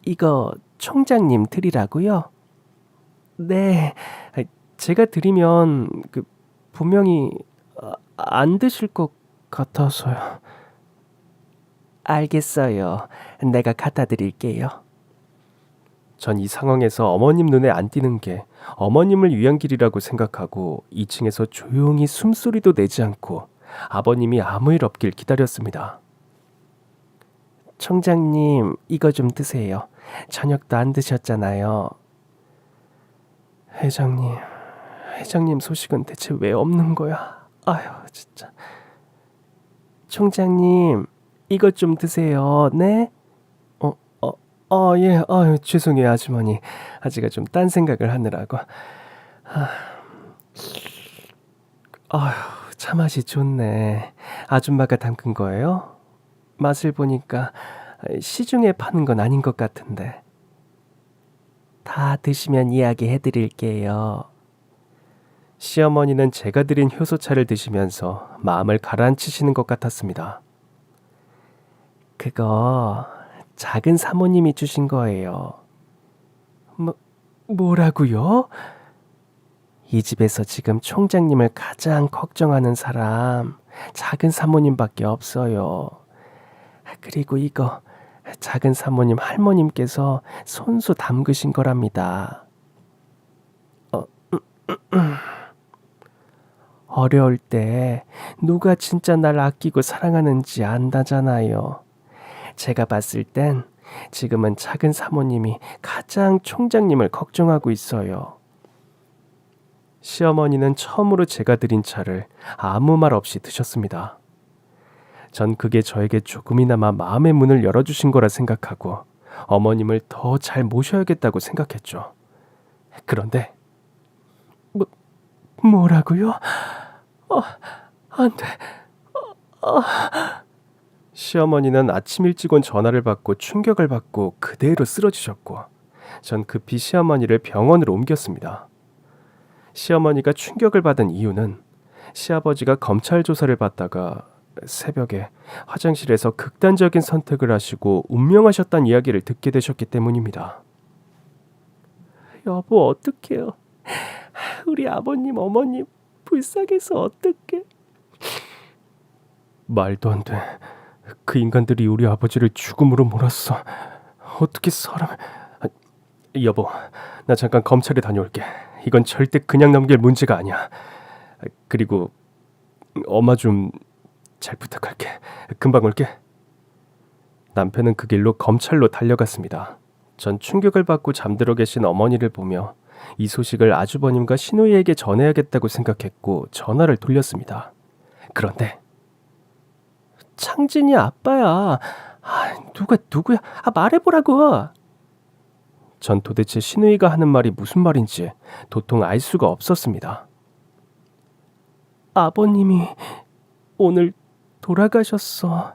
이거 총장님 드리라고요? 네, 제가 드리면 분명히 안 드실 것 같아서요. 알겠어요. 내가 갖다 드릴게요. 전 이 상황에서 어머님 눈에 안 띄는 게 어머님을 위한 길이라고 생각하고 2층에서 조용히 숨소리도 내지 않고 아버님이 아무 일 없길 기다렸습니다. 총장님, 이거 좀 드세요. 저녁도 안 드셨잖아요. 회장님 소식은 대체 왜 없는 거야? 아휴, 진짜. 총장님, 이것 좀 드세요. 네? 예. 죄송해요, 아주머니. 제가 좀 딴 생각을 하느라고. 차 맛이 좋네. 아줌마가 담근 거예요? 맛을 보니까 시중에 파는 건 아닌 것 같은데. 다 드시면 이야기해 드릴게요. 시어머니는 제가 드린 효소차를 드시면서 마음을 가라앉히시는 것 같았습니다. 그거 작은 사모님이 주신 거예요. 뭐라고요? 이 집에서 지금 총장님을 가장 걱정하는 사람 작은 사모님밖에 없어요. 그리고 이거 작은 사모님 할머님께서 손수 담그신 거랍니다. 어려울 때 누가 진짜 날 아끼고 사랑하는지 안다잖아요. 제가 봤을 땐 지금은 작은 사모님이 가장 총장님을 걱정하고 있어요. 시어머니는 처음으로 제가 드린 차를 아무 말 없이 드셨습니다. 전 그게 저에게 조금이나마 마음의 문을 열어주신 거라 생각하고 어머님을 더 잘 모셔야겠다고 생각했죠. 그런데 뭐라고요? 안 돼. 시어머니는 아침 일찍 온 전화를 받고 충격을 받고 그대로 쓰러지셨고 전 급히 시어머니를 병원으로 옮겼습니다. 시어머니가 충격을 받은 이유는 시아버지가 검찰 조사를 받다가 새벽에 화장실에서 극단적인 선택을 하시고 운명하셨다는 이야기를 듣게 되셨기 때문입니다. 여보, 어떡해요? 우리 아버님, 어머님 불쌍해서 어떡해? 말도 안 돼. 그 인간들이 우리 아버지를 죽음으로 몰았어. 어떻게 사람을... 여보, 나 잠깐 검찰에 다녀올게. 이건 절대 그냥 넘길 문제가 아니야. 그리고 엄마 좀 잘 부탁할게. 금방 올게. 남편은 그 길로 검찰로 달려갔습니다. 전 충격을 받고 잠들어 계신 어머니를 보며 이 소식을 아주버님과 시누이에게 전해야겠다고 생각했고 전화를 돌렸습니다. 그런데 창진이 아빠야. 누구야? 말해보라고. 전 도대체 시누이가 하는 말이 무슨 말인지 도통 알 수가 없었습니다. 아버님이 오늘 돌아가셨어.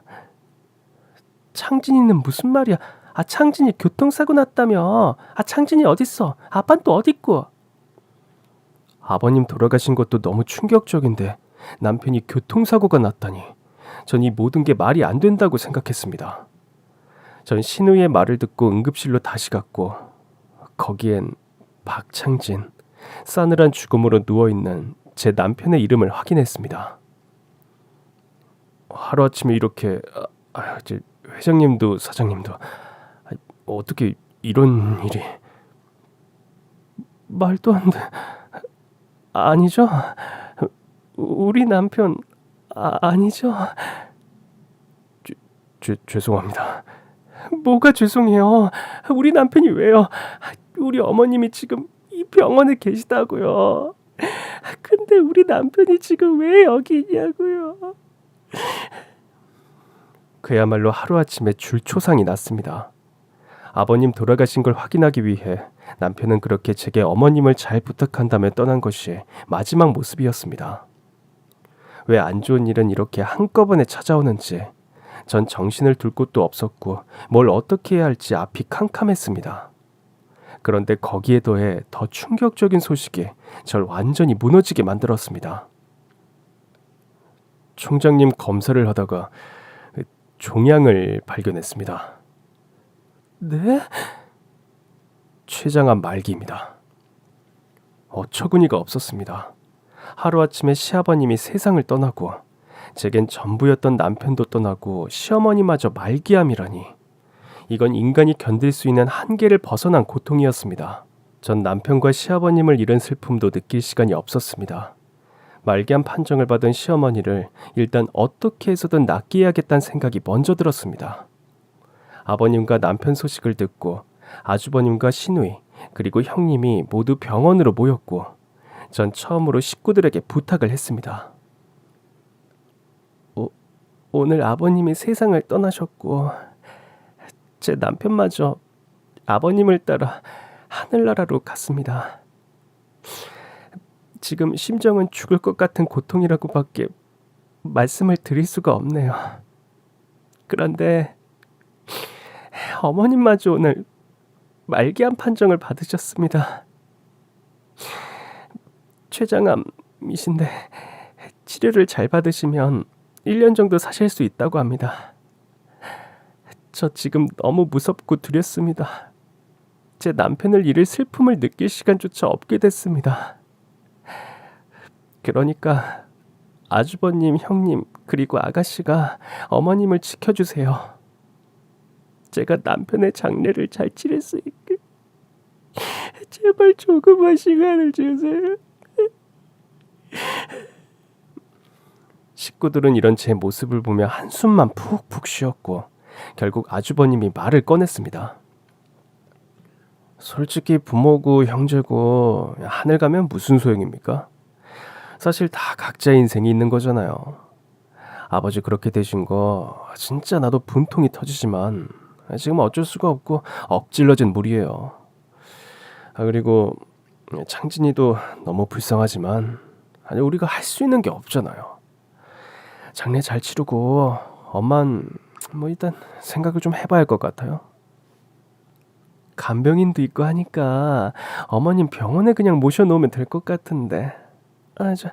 창진이는 무슨 말이야? 창진이 교통사고 났다며. 창진이 어딨어? 아빠는 또 어딨고? 아버님 돌아가신 것도 너무 충격적인데 남편이 교통사고가 났다니. 전 이 모든 게 말이 안 된다고 생각했습니다. 전 신우의 말을 듣고 응급실로 다시 갔고 거기엔 박창진, 싸늘한 죽음으로 누워있는 제 남편의 이름을 확인했습니다. 하루아침에 이렇게... 회장님도 사장님도... 어떻게 이런 일이... 말도 안 돼... 아니죠? 우리 남편... 아니죠? 죄송합니다. 뭐가 죄송해요? 우리 남편이 왜요? 우리 어머님이 지금 이 병원에 계시다고요. 근데 우리 남편이 지금 왜 여기 있냐고요. 그야말로 하루아침에 줄초상이 났습니다. 아버님 돌아가신 걸 확인하기 위해 남편은 그렇게 제게 어머님을 잘 부탁한 다음에 떠난 것이 마지막 모습이었습니다. 왜 안 좋은 일은 이렇게 한꺼번에 찾아오는지 전 정신을 둘 곳도 없었고 뭘 어떻게 해야 할지 앞이 캄캄했습니다. 그런데 거기에 더해 더 충격적인 소식이 절 완전히 무너지게 만들었습니다. 총장님 검사를 하다가 종양을 발견했습니다. 네? 췌장암 말기입니다. 어처구니가 없었습니다. 하루아침에 시아버님이 세상을 떠나고 제겐 전부였던 남편도 떠나고 시어머니마저 말기암이라니. 이건 인간이 견딜 수 있는 한계를 벗어난 고통이었습니다. 전 남편과 시아버님을 잃은 슬픔도 느낄 시간이 없었습니다. 말기암 판정을 받은 시어머니를 일단 어떻게 해서든 낫게 해야겠다는 생각이 먼저 들었습니다. 아버님과 남편 소식을 듣고 아주버님과 시누이 그리고 형님이 모두 병원으로 모였고 전 처음으로 식구들에게 부탁을 했습니다. 오늘 아버님이 세상을 떠나셨고 제 남편마저 아버님을 따라 하늘나라로 갔습니다. 지금 심정은 죽을 것 같은 고통이라고밖에 말씀을 드릴 수가 없네요. 그런데 어머님마저 오늘 말기암 판정을 받으셨습니다. 췌장암이신데 치료를 잘 받으시면 1년 정도 사실 수 있다고 합니다. 저 지금 너무 무섭고 두렵습니다. 제 남편을 잃을 슬픔을 느낄 시간조차 없게 됐습니다. 그러니까 아주버님, 형님, 그리고 아가씨가 어머님을 지켜주세요. 제가 남편의 장례를 잘 치를 수 있게 제발 조금만 시간을 주세요. 식구들은 이런 제 모습을 보며 한숨만 푹푹 쉬었고 결국 아주버님이 말을 꺼냈습니다. 솔직히 부모고 형제고 하늘 가면 무슨 소용입니까? 사실 다 각자의 인생이 있는 거잖아요. 아버지 그렇게 되신 거 진짜 나도 분통이 터지지만 지금 어쩔 수가 없고 엎질러진 물이에요. 그리고 창진이도 너무 불쌍하지만 아니 우리가 할 수 있는 게 없잖아요. 장례 잘 치르고 엄만 뭐 일단 생각을 좀 해봐야 할 것 같아요. 간병인도 있고 하니까 어머님 병원에 그냥 모셔놓으면 될 것 같은데. 저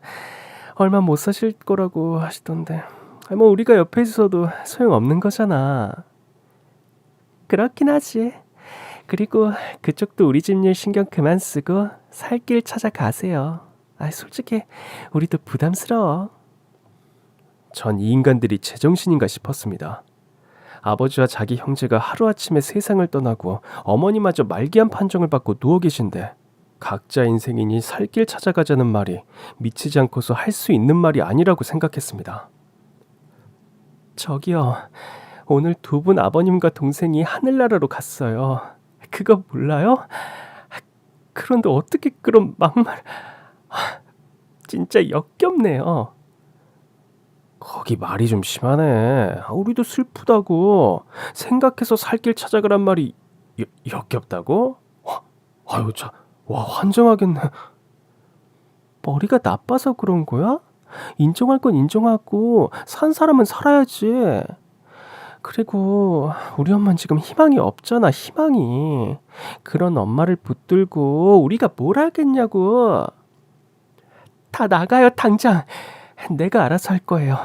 얼마 못 사실 거라고 하시던데. 뭐 우리가 옆에 있어도 소용없는 거잖아. 그렇긴 하지. 그리고 그쪽도 우리 집 일 신경 그만 쓰고 살 길 찾아가세요. 솔직히 우리도 부담스러워. 전 이 인간들이 제정신인가 싶었습니다. 아버지와 자기 형제가 하루아침에 세상을 떠나고 어머니마저 말기암 판정을 받고 누워 계신데 각자 인생이니 살 길 찾아가자는 말이 미치지 않고서 할 수 있는 말이 아니라고 생각했습니다. 저기요, 오늘 두 분 아버님과 동생이 하늘나라로 갔어요. 그거 몰라요? 그런데 어떻게 그런 막말... 진짜 역겹네요. 거기 말이 좀 심하네. 우리도 슬프다고 생각해서 살 길 찾아가란 말이 역겹다고? 아유 참, 와 환장하겠네. 머리가 나빠서 그런 거야? 인정할 건 인정하고 산 사람은 살아야지. 그리고 우리 엄마는 지금 희망이 없잖아. 희망이. 그런 엄마를 붙들고 우리가 뭘 하겠냐고. 다 나가요 당장. 내가 알아서 할 거예요.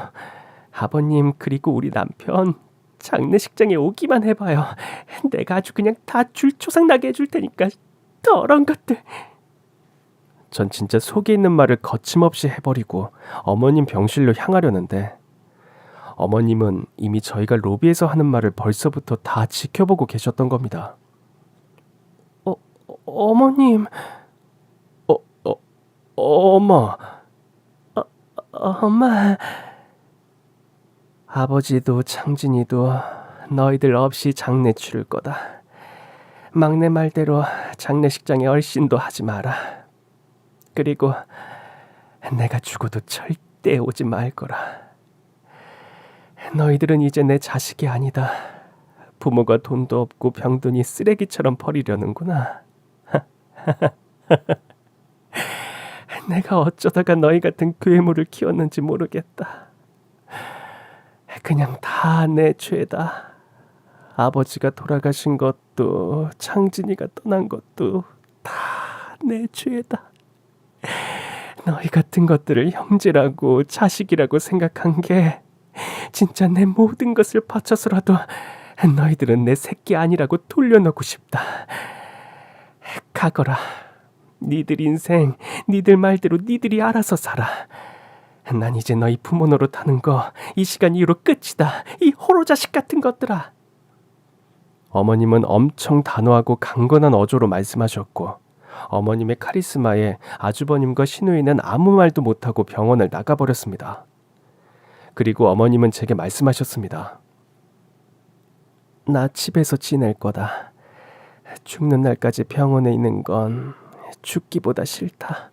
아버님 그리고 우리 남편 장례식장에 오기만 해봐요. 내가 아주 그냥 다 줄초상 나게 해줄 테니까. 더러운 것들. 전 진짜 속에 있는 말을 거침없이 해버리고 어머님 병실로 향하려는데 어머님은 이미 저희가 로비에서 하는 말을 벌써부터 다 지켜보고 계셨던 겁니다. 어머님. 엄마. 엄마. 아버지도 창진이도 너희들 없이 장례 치를 거다. 막내 말대로 장례식장에 얼씬도 하지 마라. 그리고 내가 죽어도 절대 오지 말 거라. 너희들은 이제 내 자식이 아니다. 부모가 돈도 없고 병드니 쓰레기처럼 버리려는구나. 내가 어쩌다가 너희 같은 괴물을 키웠는지 모르겠다. 그냥 다 내 죄다. 아버지가 돌아가신 것도 창진이가 떠난 것도 다 내 죄다. 너희 같은 것들을 형제라고 자식이라고 생각한 게 진짜 내 모든 것을 바쳐서라도 너희들은 내 새끼 아니라고 돌려놓고 싶다. 가거라. 니들 인생 니들 말대로 니들이 알아서 살아. 난 이제 너희 부모 노릇하는 거 이 시간 이후로 끝이다. 이 호로 자식 같은 것들아. 어머님은 엄청 단호하고 강건한 어조로 말씀하셨고 어머님의 카리스마에 아주버님과 시누이는 아무 말도 못하고 병원을 나가버렸습니다. 그리고 어머님은 제게 말씀하셨습니다. 나 집에서 지낼 거다. 죽는 날까지 병원에 있는 건 죽기보다 싫다.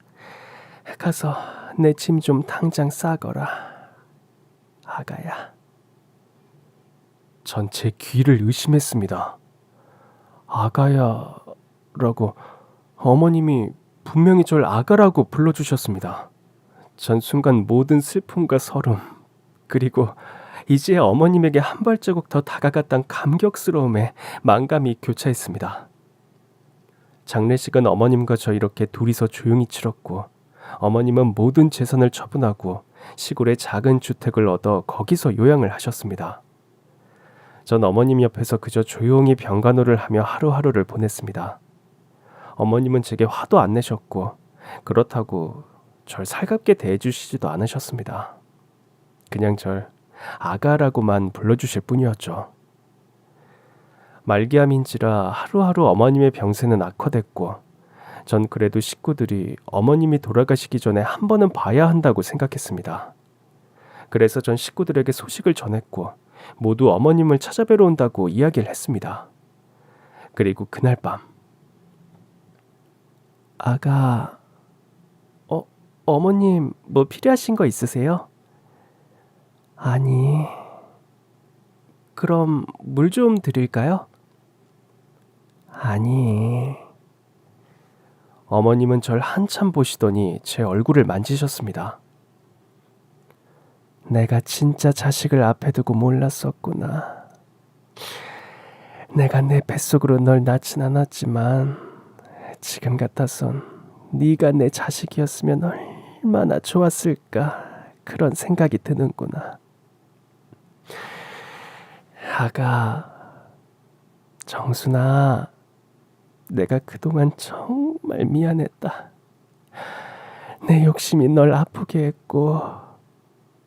가서 내 짐 좀 당장 싸거라. 아가야. 전 제 귀를 의심했습니다. 아가야라고 어머님이 분명히 절 아가라고 불러주셨습니다. 전 순간 모든 슬픔과 서름 그리고 이제 어머님에게 한 발자국 더 다가갔던 감격스러움에 만감이 교차했습니다. 장례식은 어머님과 저 이렇게 둘이서 조용히 치렀고 어머님은 모든 재산을 처분하고 시골의 작은 주택을 얻어 거기서 요양을 하셨습니다. 전 어머님 옆에서 그저 조용히 병간호를 하며 하루하루를 보냈습니다. 어머님은 제게 화도 안 내셨고 그렇다고 절 살갑게 대해주시지도 않으셨습니다. 그냥 절 아가라고만 불러주실 뿐이었죠. 말기암인지라 하루하루 어머님의 병세는 악화됐고 전 그래도 식구들이 어머님이 돌아가시기 전에 한 번은 봐야 한다고 생각했습니다. 그래서 전 식구들에게 소식을 전했고 모두 어머님을 찾아뵈러 온다고 이야기를 했습니다. 그리고 그날 밤 아가, 어머님 뭐 필요하신 거 있으세요? 아니, 그럼 물 좀 드릴까요? 아니. 어머님은 절 한참 보시더니 제 얼굴을 만지셨습니다. 내가 진짜 자식을 앞에 두고 몰랐었구나. 내가 내 뱃속으로 널 낳진 않았지만 지금 같아선 네가 내 자식이었으면 얼마나 좋았을까 그런 생각이 드는구나. 아가, 정순아, 내가 그동안 정말 미안했다. 내 욕심이 널 아프게 했고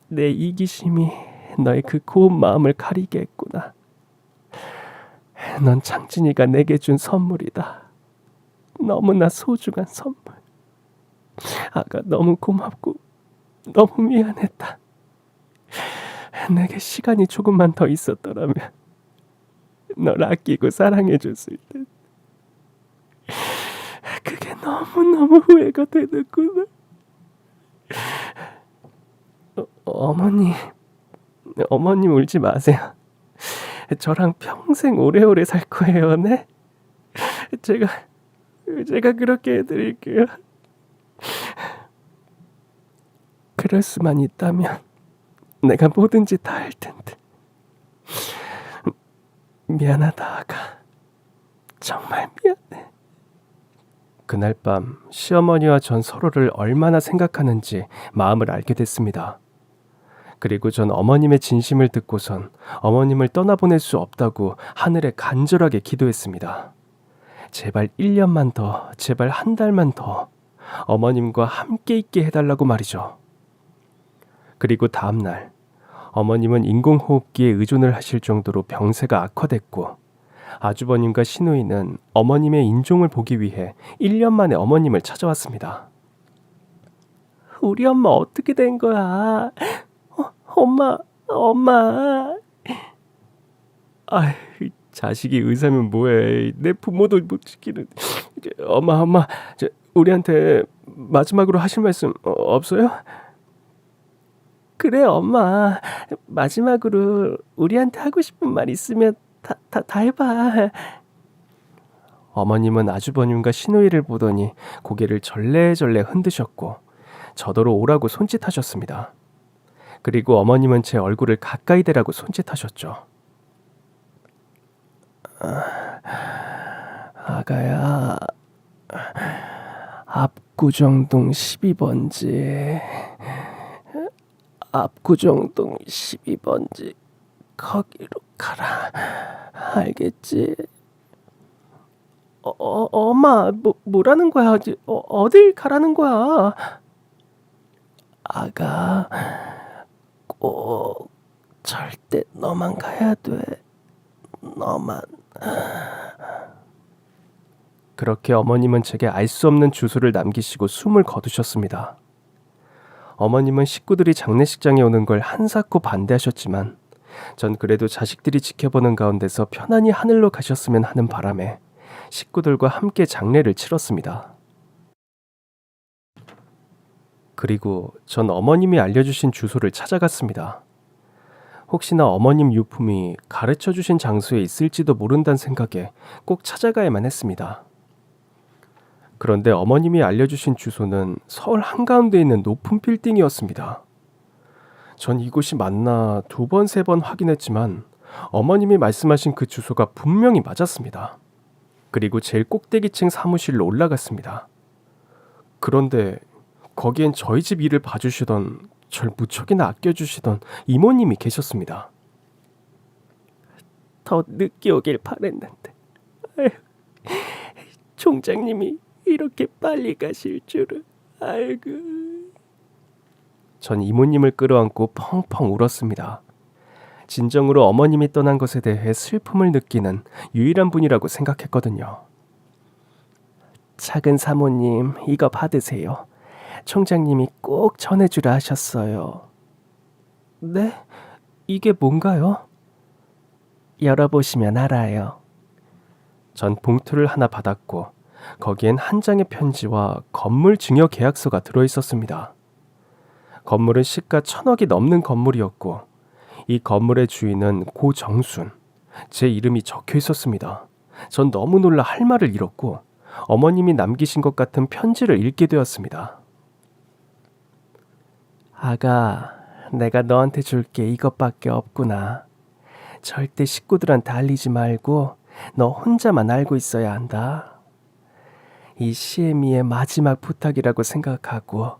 내 이기심이 너의 그 고운 마음을 가리게 했구나. 넌 창진이가 내게 준 선물이다. 너무나 소중한 선물. 아가 너무 고맙고 너무 미안했다. 내게 시간이 조금만 더 있었더라면 널 아끼고 사랑해줬을 텐데. 그게 너무너무 후회가 되는구나. 어머님 울지 마세요. 저랑 평생 오래오래 살 거예요, 네? 제가 그렇게 해드릴게요. 그럴 수만 있다면 내가 뭐든지 다 할 텐데. 미안하다, 아가. 정말 미안해. 그날 밤 시어머니와 전 서로를 얼마나 생각하는지 마음을 알게 됐습니다. 그리고 전 어머님의 진심을 듣고선 어머님을 떠나보낼 수 없다고 하늘에 간절하게 기도했습니다. 제발 1년만 더, 제발 한 달만 더 어머님과 함께 있게 해달라고 말이죠. 그리고 다음날 어머님은 인공호흡기에 의존을 하실 정도로 병세가 악화됐고 아주버님과 시누이는 어머님의 인종을 보기 위해 1년 만에 어머님을 찾아왔습니다. 우리 엄마 어떻게 된 거야? 엄마. 자식이 의사면 뭐해. 내 부모도 못 지키는. 엄마, 우리한테 마지막으로 하실 말씀 없어요? 그래, 엄마. 마지막으로 우리한테 하고 싶은 말 있으면 다 해봐. 어머님은 아주버님과 시누이를 보더니 고개를 절레절레 흔드셨고 저더러 오라고 손짓하셨습니다. 그리고 어머님은 제 얼굴을 가까이 대라고 손짓하셨죠. 아가야, 압구정동 12번지. 압구정동 12번지 거기로 가라. 알겠지? 엄마, 뭐라는 거야? 어딜 가라는 거야? 아가, 꼭 절대 너만 가야 돼. 너만. 그렇게 어머님은 제게 알 수 없는 주소를 남기시고 숨을 거두셨습니다. 어머님은 식구들이 장례식장에 오는 걸 한사코 반대하셨지만 전 그래도 자식들이 지켜보는 가운데서 편안히 하늘로 가셨으면 하는 바람에 식구들과 함께 장례를 치렀습니다. 그리고 전 어머님이 알려주신 주소를 찾아갔습니다. 혹시나 어머님 유품이 가르쳐주신 장소에 있을지도 모른다는 생각에 꼭 찾아가야만 했습니다. 그런데 어머님이 알려주신 주소는 서울 한가운데 있는 높은 빌딩이었습니다. 전 이곳이 맞나 2번, 3번 확인했지만 어머님이 말씀하신 그 주소가 분명히 맞았습니다. 그리고 제일 꼭대기층 사무실로 올라갔습니다. 그런데 거기엔 저희 집 일을 봐주시던, 절 무척이나 아껴주시던 이모님이 계셨습니다. 더 늦게 오길 바랬는데 총장님이 이렇게 빨리 가실 줄은. 아이고. 전 이모님을 끌어안고 펑펑 울었습니다. 진정으로 어머님이 떠난 것에 대해 슬픔을 느끼는 유일한 분이라고 생각했거든요. 작은 사모님, 이거 받으세요. 총장님이 꼭 전해주라 하셨어요. 네? 이게 뭔가요? 열어보시면 알아요. 전 봉투를 하나 받았고 거기엔 한 장의 편지와 건물 증여 계약서가 들어있었습니다. 건물은 시가 1,000억이 넘는 건물이었고 이 건물의 주인은 고정순. 제 이름이 적혀 있었습니다. 전 너무 놀라 할 말을 잃었고 어머님이 남기신 것 같은 편지를 읽게 되었습니다. 아가, 내가 너한테 줄 게 이것밖에 없구나. 절대 식구들한테 알리지 말고 너 혼자만 알고 있어야 한다. 이 시애미의 마지막 부탁이라고 생각하고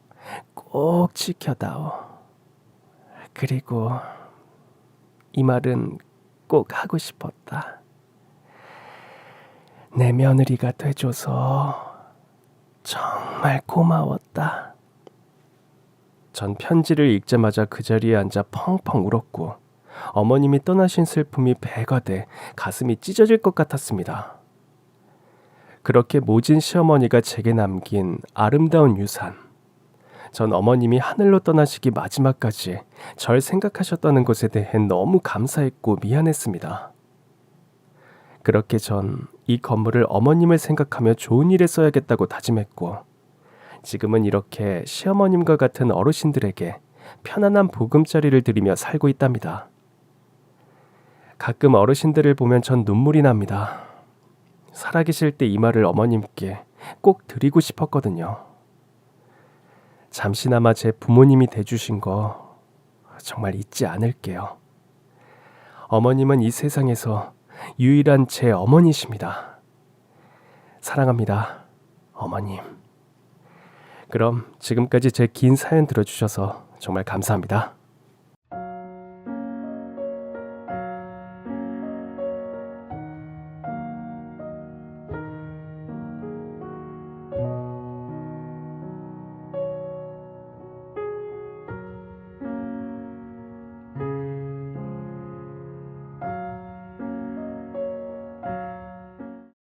꼭 지켜다오. 그리고 이 말은 꼭 하고 싶었다. 내 며느리가 돼줘서 정말 고마웠다. 전 편지를 읽자마자 그 자리에 앉아 펑펑 울었고 어머님이 떠나신 슬픔이 배가 돼 가슴이 찢어질 것 같았습니다. 그렇게 모진 시어머니가 제게 남긴 아름다운 유산. 전 어머님이 하늘로 떠나시기 마지막까지 절 생각하셨다는 것에 대해 너무 감사했고 미안했습니다. 그렇게 전 이 건물을 어머님을 생각하며 좋은 일에 써야겠다고 다짐했고 지금은 이렇게 시어머님과 같은 어르신들에게 편안한 보금자리를 드리며 살고 있답니다. 가끔 어르신들을 보면 전 눈물이 납니다. 살아계실 때 이 말을 어머님께 꼭 드리고 싶었거든요. 잠시나마 제 부모님이 돼주신 거 정말 잊지 않을게요. 어머님은 이 세상에서 유일한 제 어머니십니다. 사랑합니다, 어머님. 그럼 지금까지 제 긴 사연 들어주셔서 정말 감사합니다.